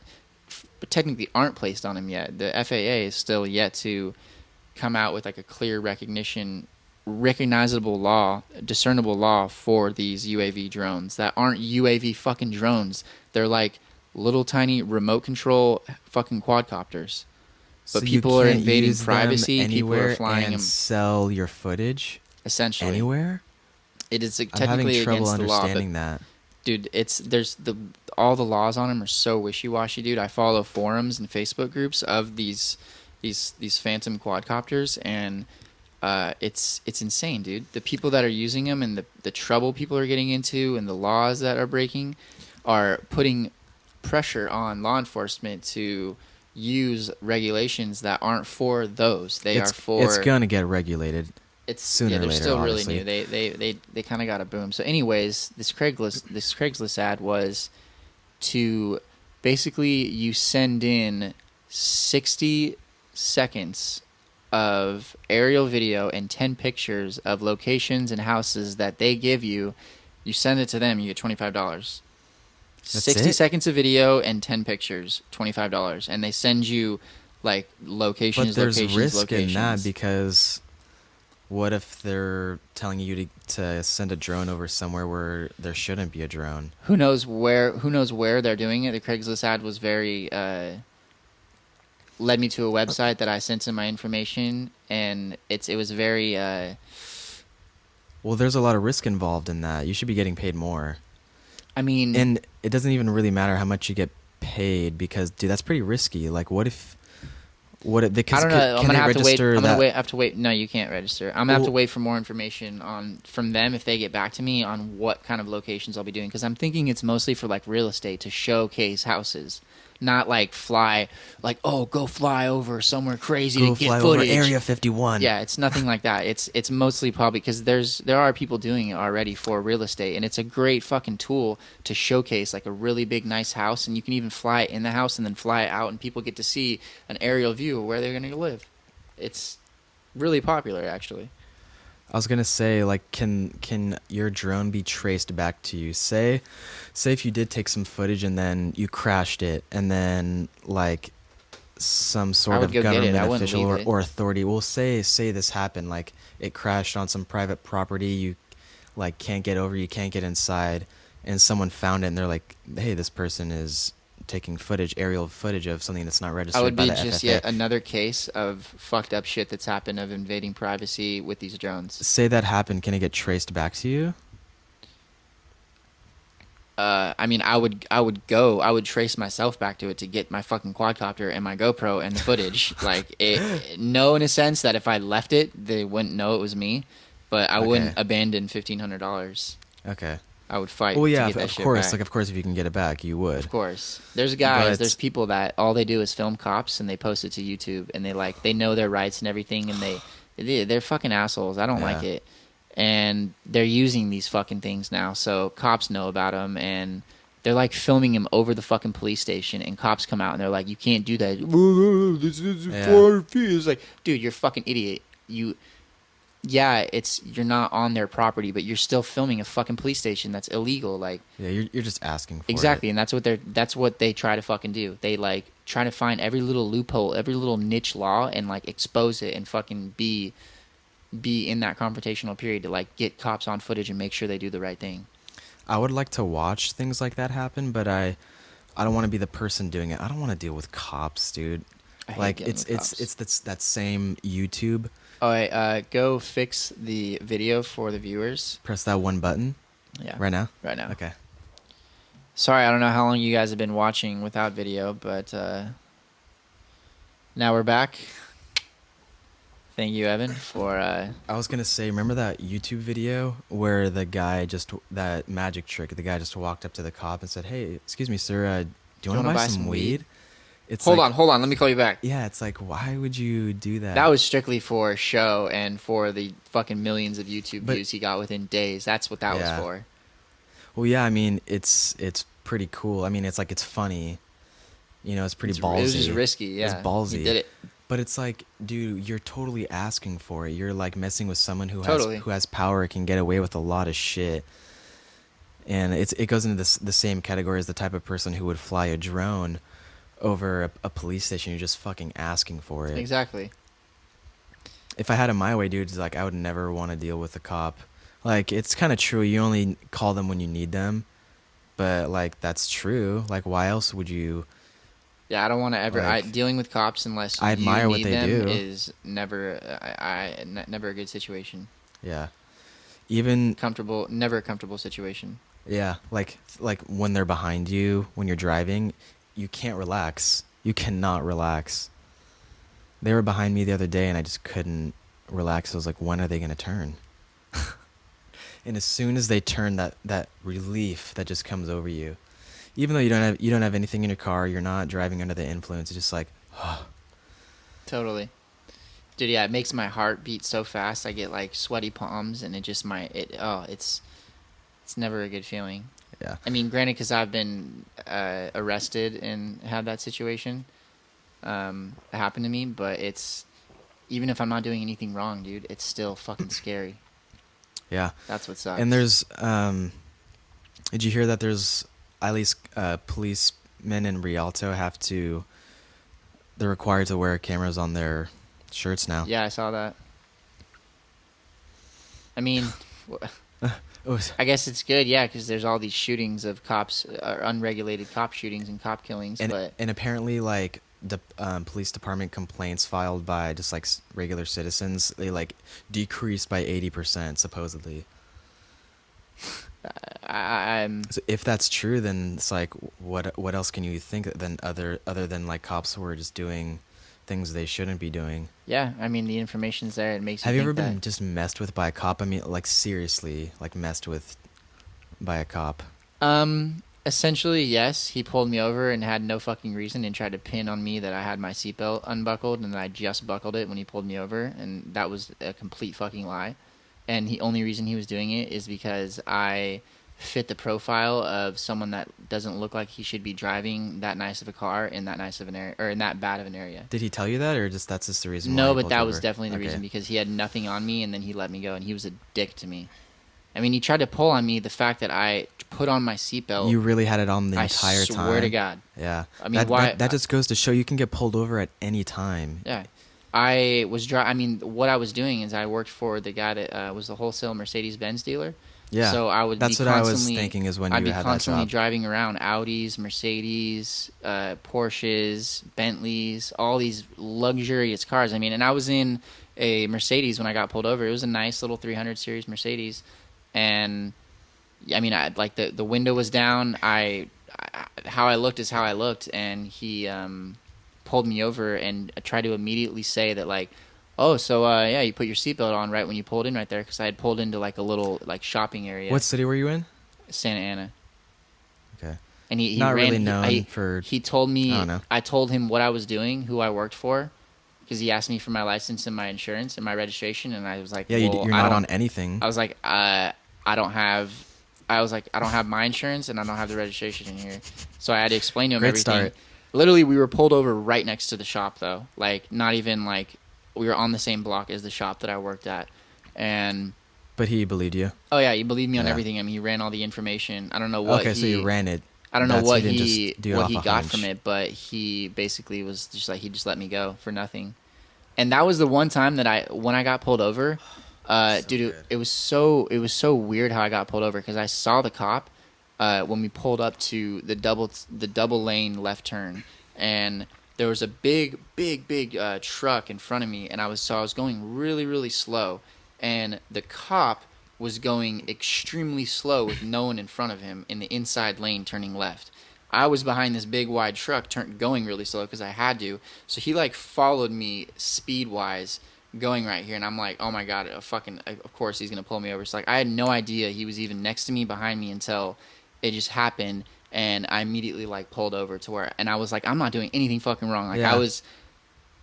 technically aren't placed on them yet. The FAA is still yet to come out with like a clear recognizable law, discernible law for these UAV drones that aren't UAV fucking drones. They're like little tiny remote control fucking quadcopters. But So you people are can't invading use them privacy. People are anywhere flying and them. sell your footage Essentially, anywhere? it is I'm having technically trouble against the law. But understanding that. dude, there's all the laws on them are so wishy washy, dude. I follow forums and Facebook groups of these phantom quadcopters, and it's insane, dude. The people that are using them and the trouble people are getting into and the laws that are breaking are putting pressure on law enforcement to use regulations that aren't for those. They are It's for gonna get regulated it's sooner yeah, or they're later, still really obviously. new. They kind of got a boom. So anyways, this Craigslist ad was to basically you send in 60 seconds of aerial video and 10 pictures of locations and houses that they give you. You send it to them, you get $25. That's 60 it? seconds of video and 10 pictures, $25. And they send you like But locations, there's locations, risk in that locations. because what if they're telling you to send a drone over somewhere where there shouldn't be a drone? Who knows where they're doing it. The Craigslist ad was very led me to a website that I sent in my information, and it was very Well, there's a lot of risk involved in that. You should be getting paid more. I mean, And it doesn't even really matter how much you get paid because, dude, that's pretty risky. Like, what if, I because don't know. I'm can gonna they have to wait. register I'm gonna that? wait. Have to wait. No, you can't register. I'm gonna have to Well, wait for more information from them if they get back to me on what kind of locations I'll be doing. Because I'm thinking it's mostly for like real estate to showcase houses, not like go fly over somewhere crazy go to get fly over footage. Area 51. Yeah, it's nothing like that. It's mostly probably because there are people doing it already for real estate, and it's a great fucking tool to showcase like a really big nice house, and you can even fly it in the house and then fly it out, and people get to see an aerial view of where they're gonna live. It's really popular, actually. I was gonna say, like, can your drone be traced back to you? Say if you did take some footage and then you crashed it, and then like some I sort would of go get it. government I wouldn't official leave or, it. or authority will say this happened, like it crashed on some private property, you like can't get over, you can't get inside, and someone found it and they're like, hey, this person is taking aerial footage of something that's not I registered would by be the just FFA. yet another case of fucked up shit that's happened of invading privacy with these drones. Say that happened, can it get traced back to you? I mean, I would trace myself back to it to get my fucking quadcopter and my GoPro and the footage. Like no, in a sense that if I left it, they wouldn't know it was me, but I wouldn't Okay. abandon $1,500. Okay. I would fight Well, to yeah, get that of shit course. back. Like, of course, if you can get it back, you would. Of course, there's But people that all they do is film cops and they post it to YouTube and they know their rights and everything and they're fucking assholes. I don't like yeah, it. And they're using these fucking things now, so cops know about them, and they're like filming him over the fucking police station, and cops come out and they're like, "You can't do that. This is yeah, 400 feet." It's like, dude, you're a fucking idiot. Yeah, you're not on their property, but you're still filming a fucking police station. That's illegal. Like, yeah. You're just asking for it. exactly, and that's what they try to fucking do. They like try to find every little loophole, every little niche law, and like expose it and fucking be in that confrontational period to like get cops on footage and make sure they do the right thing. I would like to watch things like that happen, but I don't want to be the person doing it. I don't want to deal with cops, dude. I hate Like dealing with cops. it's that same YouTube. All right, go fix the video for the viewers. Press that one button Yeah, right now. right now. Okay. Sorry, I don't know how long you guys have been watching without video, but now we're back. Thank you, Evan, for. I was gonna say, remember that YouTube video where the guy that magic trick, the guy just walked up to the cop and said, "Hey, excuse me, sir, do you want to buy some weed?" It's Hold like, on. Let me call you back. yeah, it's like, why would you do that? That was strictly for show and for the fucking millions of YouTube But- views he got within days. That's what that Yeah. was for. Well, yeah, I mean, it's pretty cool. I mean, it's like it's funny. You know, it's pretty ballsy. It was just risky. Yeah, It's ballsy. He did it. But it's like, dude, you're totally asking for it. You're like messing with someone Totally. who has power, can get away with a lot of shit. And it goes into the same category as the type of person who would fly a drone over a police station. You're just fucking asking for it. Exactly. If I had it my way, dude, it's like I would never want to deal with a cop. Like, it's kind of true. You only call them when you need them. But, like, that's true. Like, why else would you... Yeah, I don't want to ever. Like, Dealing with cops unless I you admire what need they them do. is never. Never a good situation. Yeah. Even... Comfortable. Never a comfortable situation. Yeah, like when they're behind you, when you're driving, you can't relax. You cannot relax. They were behind me the other day, and I just couldn't relax. I was like, when are they going to turn? And as soon as they turn, that relief that just comes over you. Even though you don't have anything in your car, you're not driving under the influence. It's just like, oh. Totally. Dude, yeah, it makes my heart beat so fast. I get like sweaty palms, and it's never a good feeling. Yeah. I mean, granted, because I've been arrested and had that situation happen to me, but it's even if I'm not doing anything wrong, dude, it's still fucking scary. Yeah. That's what sucks. And there's, did you hear that there's at least policemen in Rialto they're required to wear cameras on their shirts now. Yeah, I saw that. I mean, I guess it's good, yeah, because there's all these shootings of cops, unregulated cop shootings and cop killings. And apparently, like the police department complaints filed by just like regular citizens, they like decreased by 80% supposedly. I'm So if that's true, then it's like, what else can you think than other than like cops who are just doing things they shouldn't be doing? yeah. I mean, the information's there. It makes you. Have you think ever been that. just messed with by a cop? I mean, like seriously, like messed with by a cop. Essentially, yes. He pulled me over and had no fucking reason and tried to pin on me that I had my seatbelt unbuckled and that I just buckled it when he pulled me over, and that was a complete fucking lie. And the only reason he was doing it is because I fit the profile of someone that doesn't look like he should be driving that nice of a car in that nice of an area or in that bad of an area. Did he tell you that, or that's just the reason? Why No, he but pulled that you was over? definitely the Okay. reason because he had nothing on me and then he let me go and he was a dick to me. I mean, he tried to pull on me the fact that I put on my seatbelt. You really had it on the entire time. I swear to God. Yeah. I mean, why? That just goes to show you can get pulled over at any time. Yeah. I was I mean, what I was doing is I worked for the guy that was the wholesale Mercedes-Benz dealer. Yeah. So I would That's be what I was constantly- thinking is when I'd you be had that constantly job. driving around Audis, Mercedes, Porsches, Bentleys, all these luxurious cars. I mean, and I was in a Mercedes when I got pulled over. It was a nice little 300 series Mercedes, and I mean, like the window was down. How I looked is how I looked, and he pulled me over and tried to immediately say that like, oh, so yeah, you put your seatbelt on right when you pulled in right there because I had pulled into like a little like shopping area. What city were you in? Santa Ana. Okay. And he Not ran, really known for. He told me. I don't know. I told him what I was doing, who I worked for, because he asked me for my license and my insurance and my registration, and I was like, Yeah, well, you're I not don't- on anything. I was like, I don't have. I was like, I don't have my insurance and I don't have the registration in here, so I had to explain to him Great everything. start. Literally, we were pulled over right next to the shop, though. Like, not even like we were on the same block as the shop that I worked at, and. But he believed you. Oh yeah, he believed me on Yeah. everything. I mean, he ran all the information. I don't know what. Okay, so you ran it. I don't know That's- what didn't he just do it what off he a got hunch. from it, but he basically was just like he just let me go for nothing. And that was the one time that when I got pulled over, So dude, good. it was so weird how I got pulled over because I saw the cop, when we pulled up to the double lane left turn, and there was a big truck in front of me, and I was going really really slow, and the cop was going extremely slow with no one in front of him in the inside lane turning left. I was behind this big wide truck going really slow because I had to. So he like followed me speed wise going right here, and I'm like, oh my god, of course he's gonna pull me over. So like I had no idea he was even next to me behind me until it just happened, and I immediately like pulled over to where, and I was like, I'm not doing anything fucking wrong. Like I Yeah. was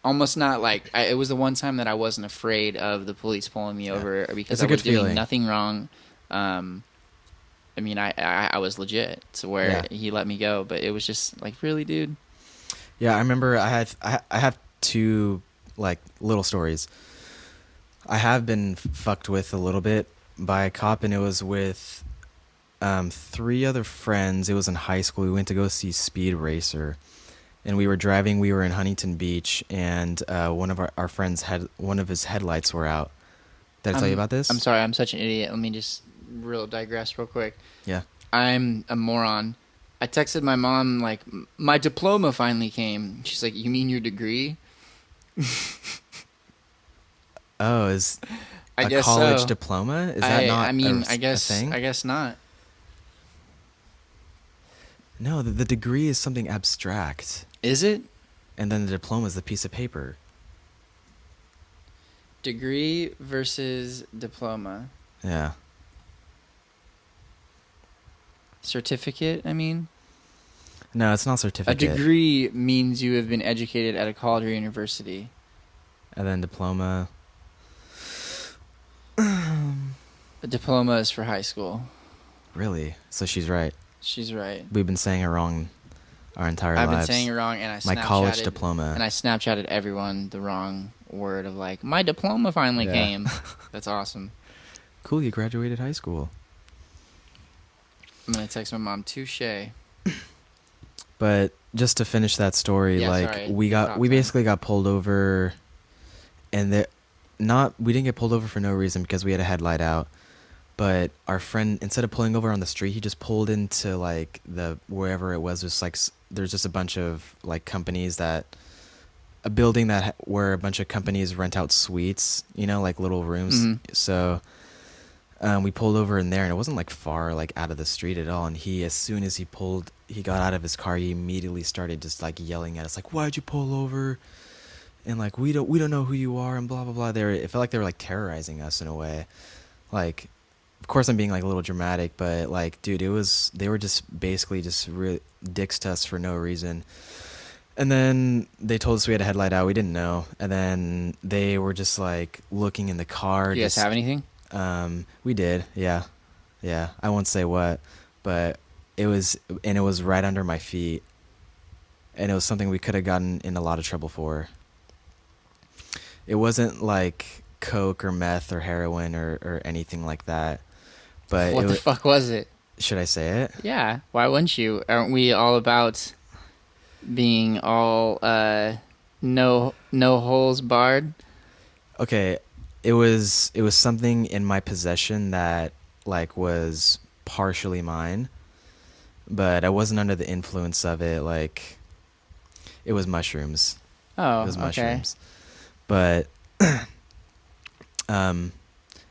almost not like it was the one time that I wasn't afraid of the police pulling me Yeah. over because It's I a was good doing feeling. nothing wrong. I mean, I was legit to where Yeah. he let me go, but it was just like, really, dude? Yeah, I remember I have two like little stories. I have been fucked with a little bit by a cop, and it was with three other friends. It was in high school. We went to go see Speed Racer, and we were driving. We were in Huntington Beach, and one of our friends had one of his headlights were out. Did I tell you about I'm this? sorry, I'm such an idiot. Let me just digress real quick. Yeah. I'm a moron. I texted my mom like, my diploma finally came. She's like, you mean your degree? Oh, is I a guess college so. diploma? Is that not I mean, a thing? I guess not. No, the degree is something abstract, Is it? and then the diploma is the piece of paper. Degree versus diploma. Yeah. Certificate, I mean. No, it's not A certificate. degree means you have been educated at a college or university. And then diploma. A diploma is for high school. Really? So she's right. She's right. We've been saying it wrong our entire I've lives. been saying it wrong, and I My college Snapchatted- diploma. And I Snapchatted everyone the wrong word of like, my diploma finally Yeah. came. That's awesome. Cool, you graduated high school. I'm gonna text my mom, touche. But just to finish that story, Yeah, like sorry. we Top basically got pulled over, and we didn't get pulled over for no reason because we had a headlight out. But our friend, instead of pulling over on the street, he just pulled into like wherever it was. Just like there's just a bunch of like companies a building where a bunch of companies rent out suites, like little rooms. Mhm. So we pulled over in there, and it wasn't like far like out of the street at all. And as soon as he got out of his car, he immediately started just like yelling at us, like, "Why'd you pull over?" And like, we don't know who you are, and blah blah blah. It felt like they were like terrorizing us in a way. Like, of course I'm being like a little dramatic, but like, dude, they were just basically just really dicks to us for no reason. And then they told us we had a headlight out. We didn't know. And then they were just like looking in the car. Do you guys have anything? We did. Yeah. Yeah. I won't say what, but it was right under my feet. And it was something we could have gotten in a lot of trouble for. It wasn't like coke or meth or heroin or anything like that. But What the fuck was it? should I say it? Yeah. Why wouldn't you? Aren't we all about being all no holes barred? Okay, it was something in my possession that like was partially mine, but I wasn't under the influence of it. Like, it was mushrooms. Oh, It was okay. mushrooms. But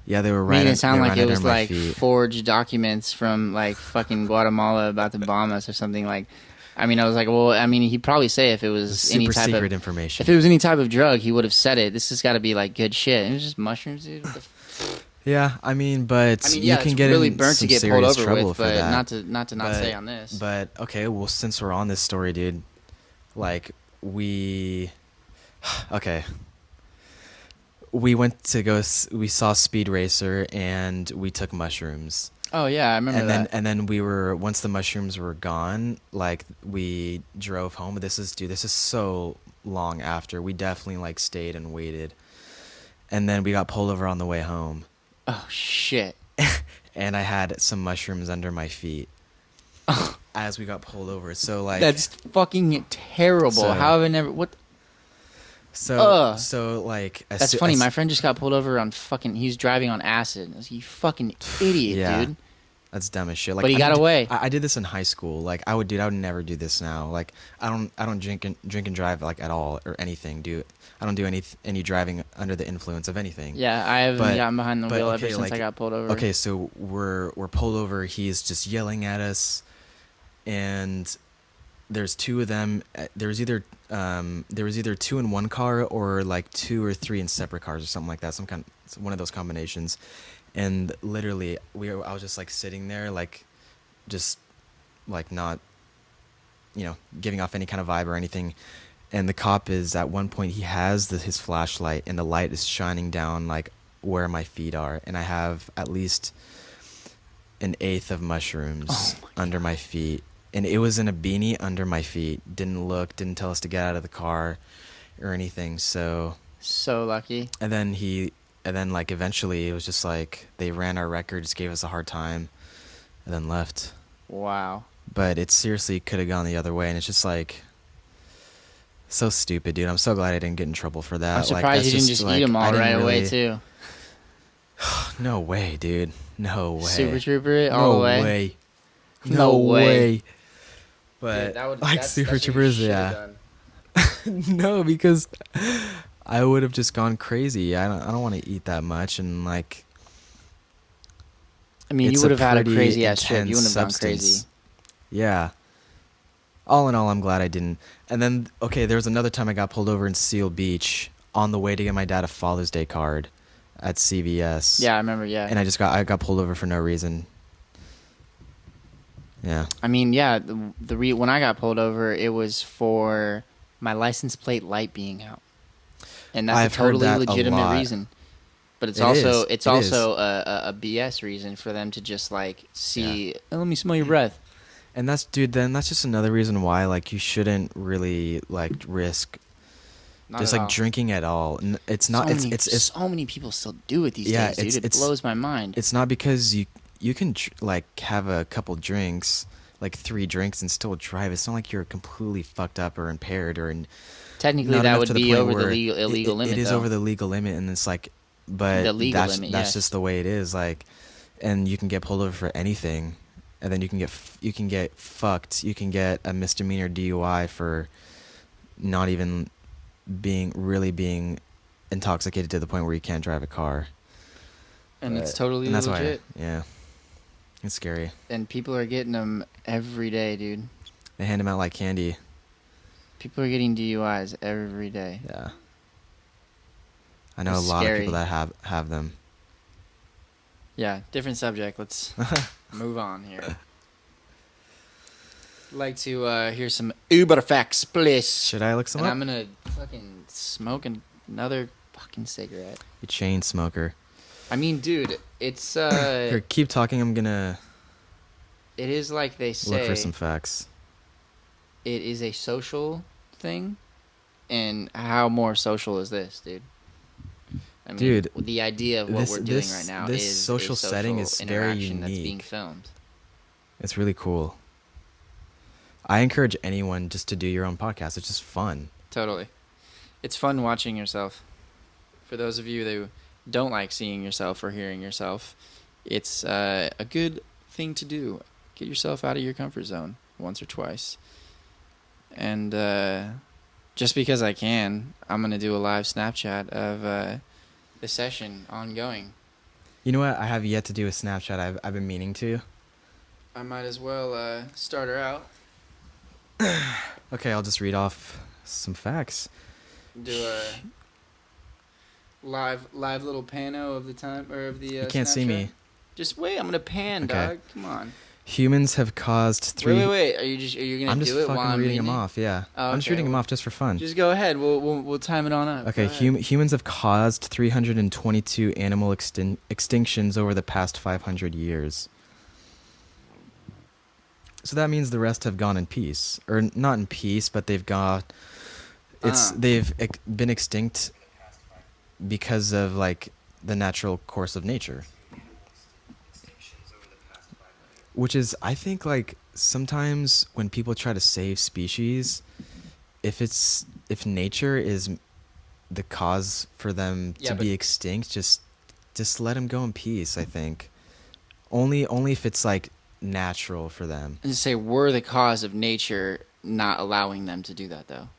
yeah, they were Made it sound like it under was my like feet. forged documents from like fucking Guatemala about to bomb us or something. Like, I mean, I was like, well, I mean, he'd probably say if it was any Super type secret of information. if it was any type of drug, he would have said it. This has got to be like good shit. And it was just mushrooms, dude. What the Yeah, I mean, but I mean, you yeah, can it's get really in burnt some to get pulled serious over trouble with, for but that. not to But- say on this. But okay, well, since we're on this story, dude, like okay, we went to we saw Speed Racer, and we took mushrooms. Oh yeah, I remember that. And then once the mushrooms were gone, like we drove home. This is so long after. We definitely like stayed and waited. And then we got pulled over on the way home. Oh shit. And I had some mushrooms under my feet as we got pulled over. So like That's fucking terrible. So- How have I never? What? so like That's funny. My friend just got pulled over on fucking. He was driving on acid. I was like, you fucking idiot, Yeah. dude. That's dumb as shit. Like But he got away. I did this in high school. Like I would never do this now. Like I don't drink and drive like at all or anything. I don't do any driving under the influence of anything. Yeah, I haven't But gotten behind the wheel ever okay, since I like got pulled over. okay, so we're pulled over. He's just yelling at us, and there's two of them. There was either two in one car or like two or three in separate cars or something like that. One of those combinations. And literally, I was just like sitting there, like, just like not, giving off any kind of vibe or anything. And the cop is at one point he has his flashlight, and the light is shining down like where my feet are, and I have at least an eighth of mushrooms under my feet, and it was in a beanie under my feet. Didn't tell us to get out of the car or anything. So lucky. And then like eventually it was just like they ran our records, gave us a hard time, and then left. Wow. But it seriously could have gone the other way, and it's just like so stupid, dude. I'm so glad I didn't get in trouble for that. I'm surprised you didn't just eat them all right away too. No way, dude. No way. Super Trooper it all the way. No way. But Dude, like Super Troopers, yeah. No, because I would have just gone crazy. I don't want to eat that much, and like. I mean, you would have had a crazy ass trip. You wouldn't have gone crazy. Yeah. All in all, I'm glad I didn't. And then, okay, there was another time I got pulled over in Seal Beach on the way to get my dad a Father's Day card at CVS. Yeah, I remember. Yeah. And I got pulled over for no reason. Yeah. I mean, yeah. When I got pulled over, it was for my license plate light being out, and that's a totally legitimate reason. But it's also a BS reason for them to just like see. Oh, let me smell your breath. And that's just another reason why like you shouldn't really like risk just like drinking at all. It's not. It's so many people still do it these days, dude. It blows my mind. It's not because you can like have a couple drinks, like 3 drinks, and still drive. It's not like you're completely fucked up or impaired or. Technically, that would be over the illegal limit. It is over the legal limit, and it's like, but that's just the way it is. Like, and you can get pulled over for anything. And then you can get fucked. You can get a misdemeanor DUI for not even being intoxicated to the point where you can't drive a car. And it's totally legit. Yeah, it's scary. And people are getting them every day, dude. They hand them out like candy. People are getting DUIs every day. Yeah, I know a lot of people that have them. Yeah, different subject. Let's move on here. I'd like to hear some Uber facts, please. Should I look some up? I'm gonna fucking smoke another fucking cigarette. You chain smoker. I mean, dude, it's Here, keep talking. I'm gonna. It is like they say. Look for some facts. It is a social thing, and how more social is this, dude? I mean, dude, the idea of what we're doing right now is social setting is very unique. That's being filmed. It's really cool. I encourage anyone just to do your own podcast. It's just fun. Totally. It's fun watching yourself. For those of you that don't like seeing yourself or hearing yourself, it's a good thing to do. Get yourself out of your comfort zone once or twice. And just because I can, I'm going to do a live Snapchat of the session ongoing. You know what? I have yet to do a Snapchat. I've been meaning to. I might as well start her out. Okay, I'll just read off some facts. Do a live little pano of the time or of the. You can't Snapchat. See me. Just wait. I'm gonna pan, okay. dog. Come on. Humans have caused 3. Wait. Are you gonna I'm do just it while fucking I'm reading them off. Yeah. Oh, okay. I'm just reading them off just for fun. Just go ahead. We'll time it on up. Okay. Humans have caused 322 animal extinctions over the past 500 years. So that means the rest have gone in peace, or not in peace, but they've been extinct because of like the natural course of nature. Which is, I think, like sometimes when people try to save species, if nature is the cause for them to be extinct, just let them go in peace. I think Only if it's like natural for them. And say we're the cause of nature not allowing them to do that though.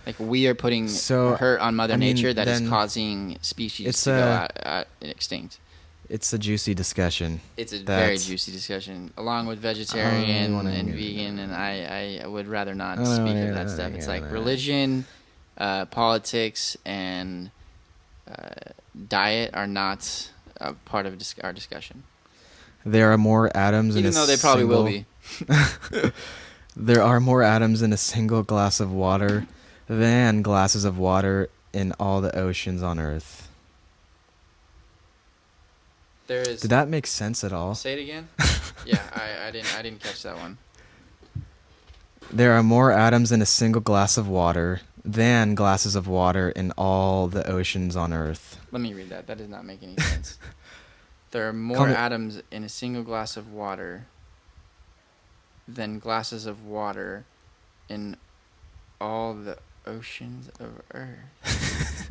Like we are putting So, hurt on Mother I mean, Nature that is then causing species it's to go a extinct. it's a juicy discussion. It's a very That's juicy discussion, along with I don't vegetarian want and to. vegan, and I would rather not I don't speak of wanna- that stuff. It's like religion, politics, and diet are not a part of our discussion. There are more atoms in Even a though they probably will be. There are more atoms in a single glass of water than glasses of water in all the oceans on Earth. There is. Did that make sense at all? Say it again. Yeah, I didn't catch that one. There are more atoms in a single glass of water than glasses of water in all the oceans on Earth. Let me read that. That does not make any sense. There are more Call me- atoms in a single glass of water than glasses of water in all the oceans of Earth.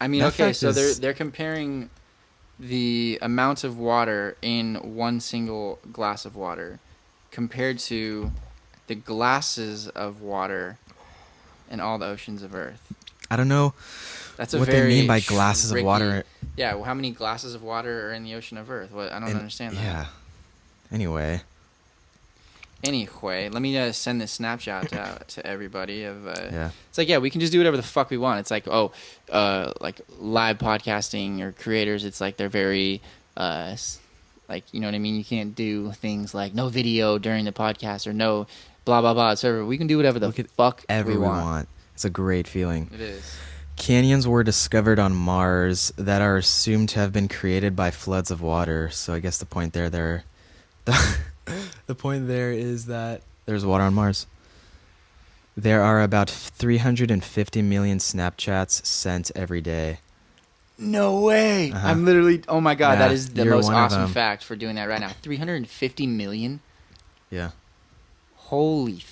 I mean, That okay, fact so is- they're comparing the amount of water in one single glass of water compared to the glasses of water in all the oceans of Earth. I don't know That's a what very they mean by glasses of water. tricky- Yeah, well, how many glasses of water are in the ocean of Earth? What I don't understand that. Yeah. Anyway, Anyway, let me send this Snapchat out to everybody. yeah. It's like, yeah, we can just do whatever the fuck we want. It's like, like live podcasting or creators. It's like they're very, like, you know what I mean? You can't do things like no video during the podcast or no blah, blah, blah, etc. We can do whatever the We could fuck Ever we want. It's a great feeling. It is. Canyons were discovered on Mars that are assumed to have been created by floods of water. So I guess the point there the point there is that there's water on Mars. There are about 350 million Snapchats sent every day. No way. Uh-huh. I'm literally, oh my God, Yeah, that is the you're most one of awesome them. fact for doing that right now. 350 million? Yeah. Holy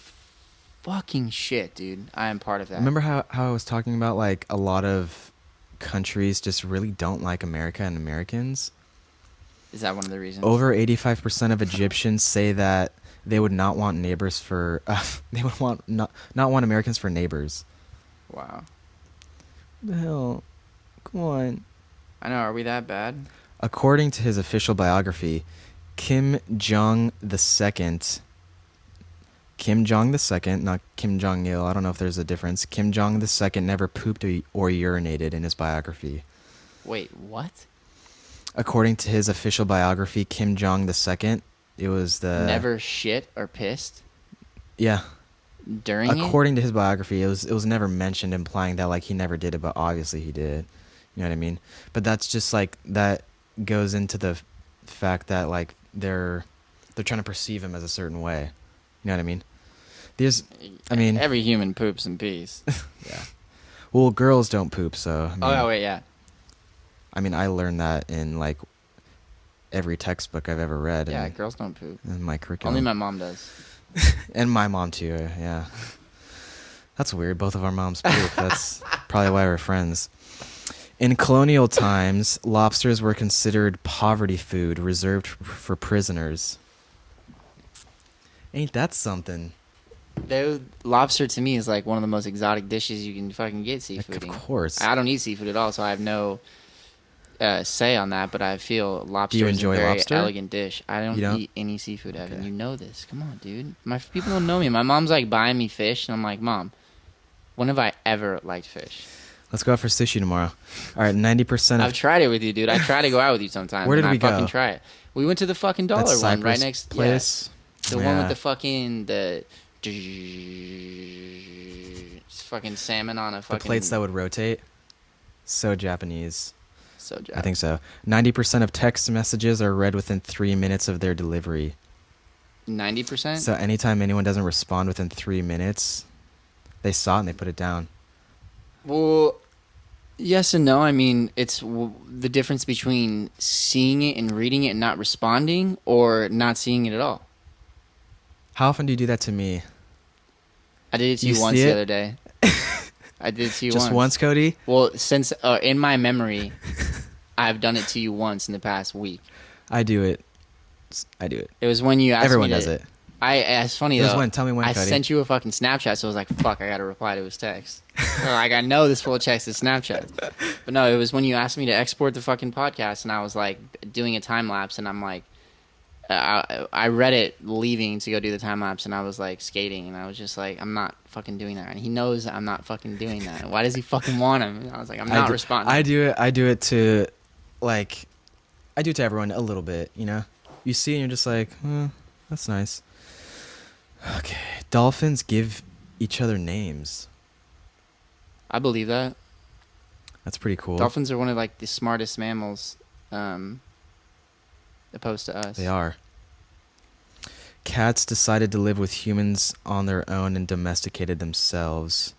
fucking shit, dude. I am part of that. Remember how I was talking about like a lot of countries just really don't like America and Americans? Is that one of the reasons? Over 85% of Egyptians say that they would not want neighbors for they would not want Americans for neighbors. Wow. The hell? Come on. I know, are we that bad? According to his official biography, Kim Jong II, not Kim Jong Il, I don't know if there's a difference. Kim Jong II never pooped or urinated in his biography. Wait, what? According to his official biography, Kim Jong II, it was the Never shit or pissed yeah. during it? According to his biography, it was never mentioned, implying that like he never did it, but obviously he did. You know what I mean? But that's just like that goes into the fact that like they're trying to perceive him as a certain way. You know what I mean? I mean, every human poops and pees. yeah. Well, girls don't poop, so. I mean, Oh, yeah, wait, yeah. I mean, I learned that in like every textbook I've ever read. Yeah, girls don't poop. in my curriculum. Only my mom does. And my mom too. Yeah. That's weird. Both of our moms poop. That's probably why we're friends. In colonial times, lobsters were considered poverty food reserved for prisoners. Ain't that something? Lobster to me is like one of the most exotic dishes you can fucking get Like, seafooding. of course. I don't eat seafood at all, so I have no say on that, but I feel lobster Do you is enjoy a very lobster? elegant dish. I You don't? eat any seafood, Evan. Okay. You know this. Come on, dude. My people don't know me. My mom's like buying me fish, and I'm like, Mom, when have I ever liked fish? Let's go out for sushi tomorrow. All right, 90% I've of tried it with you, dude. I try to go out with you sometimes. Where did and we I fucking go? try it. We went to the fucking that dollar one right Cypress next place. Yeah, the one with Yeah. the fucking it's fucking salmon on a The fucking plates that would rotate. So Japanese. so I think so. 90% of text messages are read within 3 minutes of their delivery. 90%. So anytime anyone doesn't respond within 3 minutes, they saw it and they put it down. Well, yes and no. I mean, it's the difference between seeing it and reading it and not responding, or not seeing it at all. How often do you do that to me? I did it to You you once see the it? other day. I did it to you Just once, Cody? Well, since in my memory, I've done it to you once in the past week. I do it. I do it. It was when you asked Everyone me to. does it. It's funny It was though. when. Tell me when, I Cody. sent you a fucking Snapchat, so I was like, "Fuck, I gotta reply to his text." So, like, I know this fool checks his Snapchat, but no, it was when you asked me to export the fucking podcast, and I was like doing a time lapse, and I'm like, I read it leaving to go do the time lapse, and I was like skating, and I was just like, I'm not fucking doing that, and he knows I'm not fucking doing that. Why does he fucking want him? And I was like, I'm not responding. I do it. I do it to, like, I do it to everyone a little bit. You know, you see, and you're just like, that's nice. Okay, dolphins give each other names. I believe that. That's pretty cool. Dolphins are one of like the smartest mammals, opposed to us. They are. Cats decided to live with humans on their own and domesticated themselves.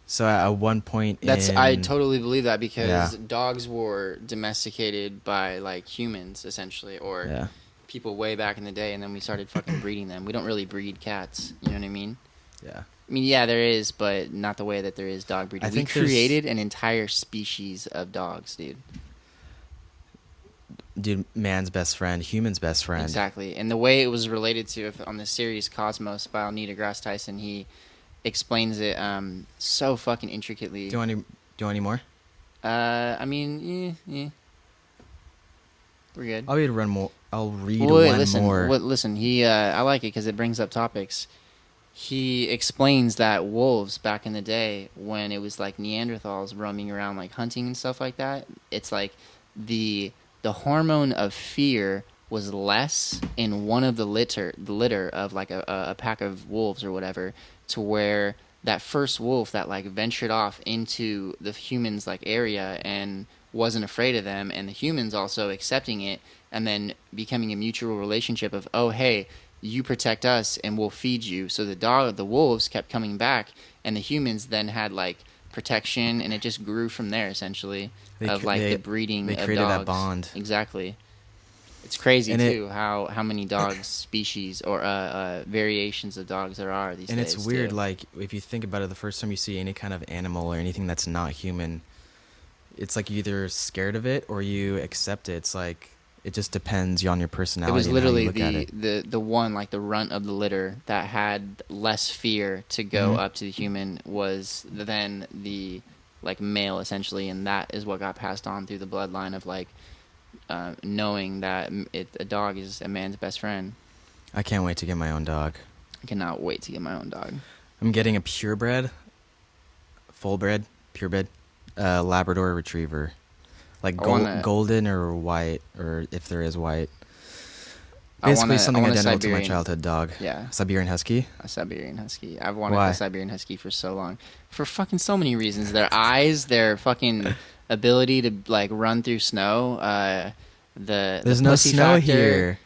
So at one point I totally believe that because Yeah. dogs were domesticated by like humans essentially, or Yeah. people way back in the day, and then we started fucking breeding them. We don't really breed cats. You know what I mean? Yeah. I mean, yeah, there is, but not the way that there is dog breeding. I We think there's- created an entire species of dogs, dude. Dude, man's best friend, human's best friend. Exactly. And the way it was related to on the series Cosmos by Neil deGrasse Tyson, he explains it so fucking intricately. Do you want any more? I mean, yeah. We're good. I'll read one more. Listen, he I like it because it brings up topics. He explains that wolves back in the day, when it was like Neanderthals roaming around like hunting and stuff like that, it's like the hormone of fear was less in one of the litter of like a pack of wolves or whatever, to where that first wolf that like ventured off into the humans like area and wasn't afraid of them, and the humans also accepting it, and then becoming a mutual relationship of, oh hey, you protect us and we'll feed you. So the wolves kept coming back, and the humans then had like protection, and it just grew from there essentially, the breeding of dogs. They created that bond. Exactly. It's crazy too how many dogs species or variations of dogs there are these days. And it's weird, too. like if you think about it, the first time you see any kind of animal or anything that's not human, it's like you're either scared of it or you accept it. It's like it just depends on your personality. It was literally and how you look at it. the one, like the runt of the litter that had less fear to go up to the human was then the like male essentially, and that is what got passed on through the bloodline of like knowing that a dog is a man's best friend. I can't wait to get my own dog. I cannot wait to get my own dog. I'm getting a purebred, purebred Labrador Retriever. Like golden or white, or if there is white. Basically something identical to my childhood dog. Yeah. Siberian Husky? A Siberian Husky. I've wanted a Siberian Husky for so long. For fucking so many reasons. Their eyes, their fucking ability to like run through snow, There's no snow here.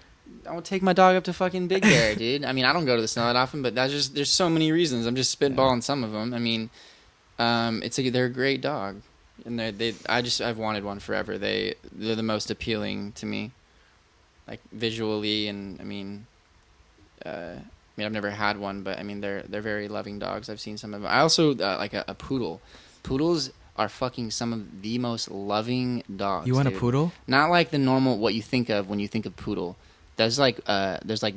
I will take my dog up to fucking Big Bear, dude. I mean, I don't go to the snow that often, but there's so many reasons. I'm just spitballing some of them. I mean, they're a great dog, and I've wanted one forever. They're the most appealing to me, like visually, and I mean, I've never had one, but I mean they're very loving dogs. I've seen some of them. I also like a poodle. Poodles are fucking some of the most loving dogs. You want dude. a poodle? Not like the normal what you think of when you think of poodle. There's like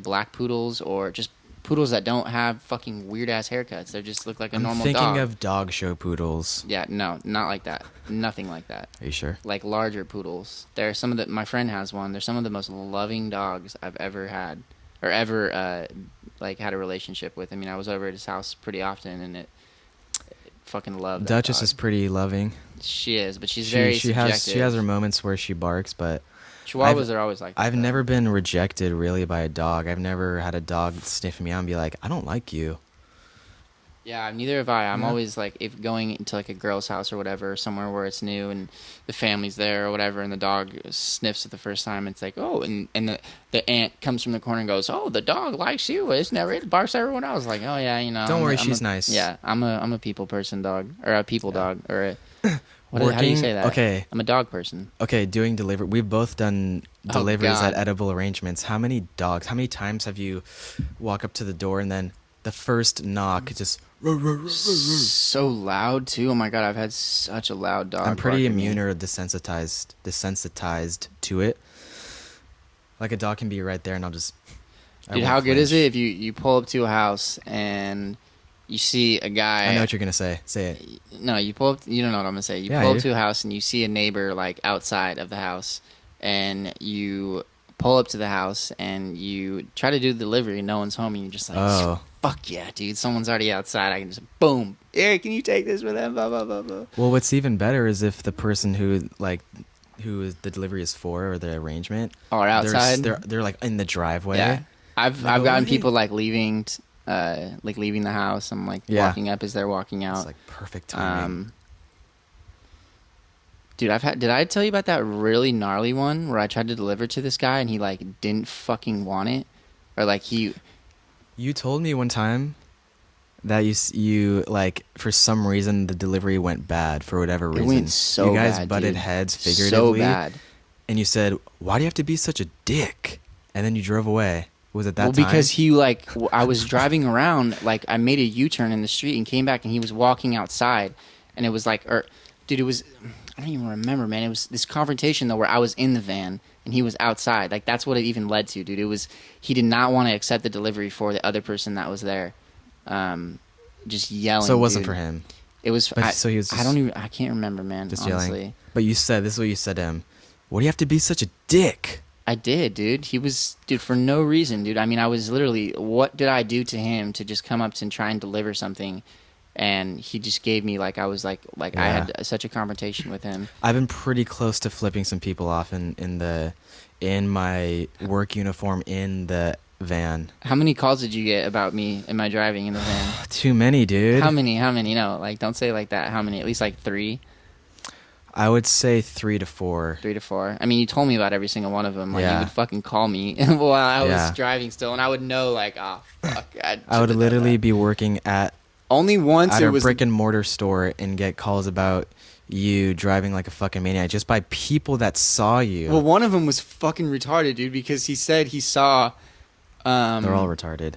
black poodles or just poodles that don't have fucking weird ass haircuts. They just look like a normal dog. I'm thinking of dog show poodles. Yeah, no, not like that. Nothing like that. Are you sure? Like larger poodles. They're some of my friend has one. They're some of the most loving dogs I've ever had, or ever like had a relationship with. I mean, I was over at his house pretty often, and it fucking loved. Duchess is pretty loving. She is, but she's very she subjective. has her moments where she barks, but Chihuahuas are always like that. I've never been rejected really by a dog. I've never had a dog sniff me out and be like, I don't like you. Yeah, neither have I. I'm always like, if going into like a girl's house or whatever, somewhere where it's new and the family's there or whatever, and the dog sniffs it the first time, it's like, oh, and the aunt comes from the corner and goes, oh, the dog likes you. It barks at everyone else. Like, oh yeah, Don't worry, she's nice. Yeah, I'm a people person dog, or a people dog, or a how do you say that? Okay. I'm a dog person. Okay, doing delivery. We've both done deliveries God. at Edible Arrangements. How many times have you walk up to the door and then the first knock just So loud too. Oh my god, I've had such a loud I'm dog pretty bark at immune me. or desensitized to it. Like a dog can be right there, and I Dude, won't how good is it flinch. if you pull up to a house and you see a I know guy? what you're gonna say. Say it. No, you pull up. You don't know what I'm gonna say. You Yeah, I pull up do. to a house and you see a neighbor like outside of the house, and you pull up to the house and you try to do the delivery. And no one's home, and you're just like, Oh, "Fuck yeah, dude! Someone's already outside. I can just boom. Hey, can you take this for them? Blah blah blah blah." well, what's even better is if the person who is the delivery is for or the arrangement, Or outside. they're like in the Yeah, driveway. I've And I I've go, gotten hey. people like leaving the house. I'm like Yeah, walking up as they're walking it's out. like perfect timing. Um, dude, I've had. Did I tell you about that really gnarly one where I tried to deliver to this guy and he like didn't fucking want it, or like he. You told me one time that you like for some reason the delivery went bad for whatever It went reason. You so guys bad, butted dude. heads So figuratively, bad. and you said, "Why do you have to be such a dick?" And then you drove away. Was it Well, that because time? he like I was driving around, like I made a U-turn in the street and came back, and he was walking outside, and it was like, dude, it was, I don't even remember, man. It was this confrontation though, where I was in the van and he was outside. Like that's what it even led to, dude. It was he did not want to accept the delivery for the other person that was there, um, just So it yelling, wasn't for dude. him. It was But so he was I don't even I can't remember, man. just yelling. Honestly, But you said this is what you said to him. What do you have to be such a dick? I did, dude. He was, dude, for no reason, dude. I mean, I was literally, what did I do to him to just come up to and try and deliver something? And he just gave me like I was like I Yeah. had such a confrontation with him. I've been pretty close to flipping some people off in my work uniform in the van. How many calls did you get about me and my driving in the van? Too many, dude. How many? How many? No, like don't say it like that. How many? At least like three, I would say 3 to 4. 3 to 4. I mean, you told me about every single one of them. Like you Yeah. would fucking call me while I was Yeah. driving still, and I would know like, oh fuck, I would should've done literally that. be working Only once at it a was brick and mortar store and get calls about you driving like a fucking maniac just by people that saw you. Well, one of them was fucking retarded, dude, because he said he saw, They're all retarded.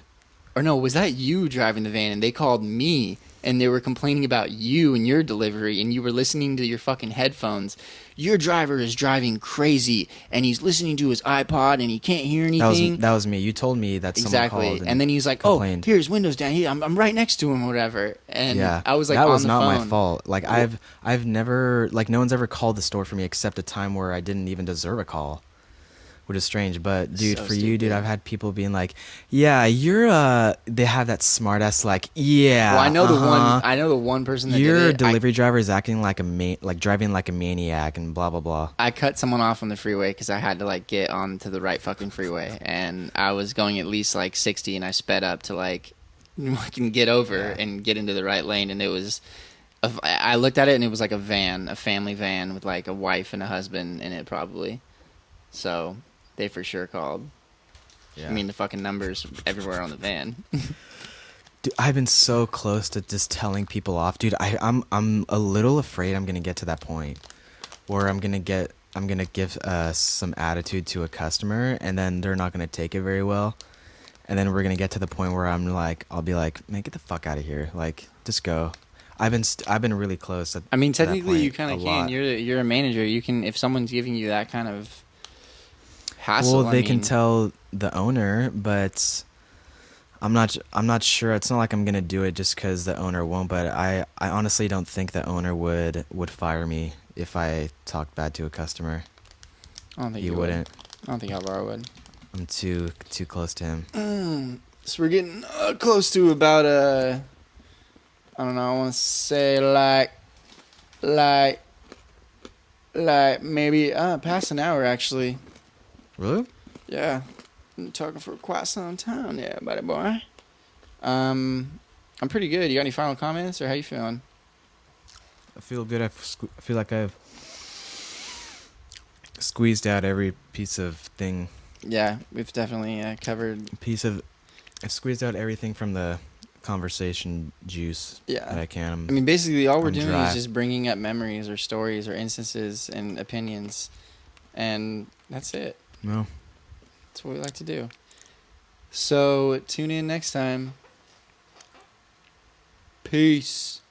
or no, was that you driving the van? And they called me, and they were complaining about you and your delivery, and you were listening to your fucking headphones. Your driver is driving crazy, and he's listening to his iPod, and he can't hear anything. That was me. You told me that someone Exactly, called and then he's like, complained. "Oh, here's windows down here. I'm right next to him, or whatever." And Yeah, I was like, that on was the not phone. my fault. Like Well, I've never like no one's ever called the store for me except a time where I didn't even deserve a call, which is strange. But dude, So for you, dude, stupid. I've had people being like, "Yeah, you're They have that smart ass like, "Yeah, well, I know the one. uh-huh. I know the one person that Your did it. delivery driver is acting like like driving like a maniac and blah blah blah." I cut someone off on the freeway because I had to like get onto the right fucking freeway, and I was going at least like 60, and I sped up to like I can get over Yeah. and get into the right lane, and it was. I looked at it and it was like a van, a family van with like a wife and a husband in it, probably. So they for sure called. Yeah. I mean, the fucking numbers everywhere on the van. Dude, I've been so close to just telling people off, dude. I'm a little afraid I'm gonna get to that point where I'm gonna give some attitude to a customer, and then they're not gonna take it very well, and then we're gonna get to the point where I'll be like, man, get the fuck out of here, like just go. I've been really close. I mean, to that technically, you point kind a of can. lot. You're a manager. You can if someone's giving you that kind of hassle. Well, I they can mean, tell the owner, but I'm not sure. It's not like I'm gonna do it just because the owner won't. But I honestly don't think the owner would fire me if I talked bad to a customer. I don't think He you would. wouldn't. I don't think Alvaro would. I'm too close to him. So we're getting close to about I don't know. I want to say like maybe past an hour actually. Really? Yeah, been talking for quite some time, yeah, buddy boy. I'm pretty good. You got any final comments or how you feeling? I feel good. I feel like I've squeezed out every piece of thing. Yeah, we've definitely covered. I've squeezed out everything from the conversation juice Yeah. that I can. I mean, basically, all we're I'm doing dry. is just bringing up memories or stories or instances and opinions, and that's it. No. That's what we like to do. So tune in next time. Peace.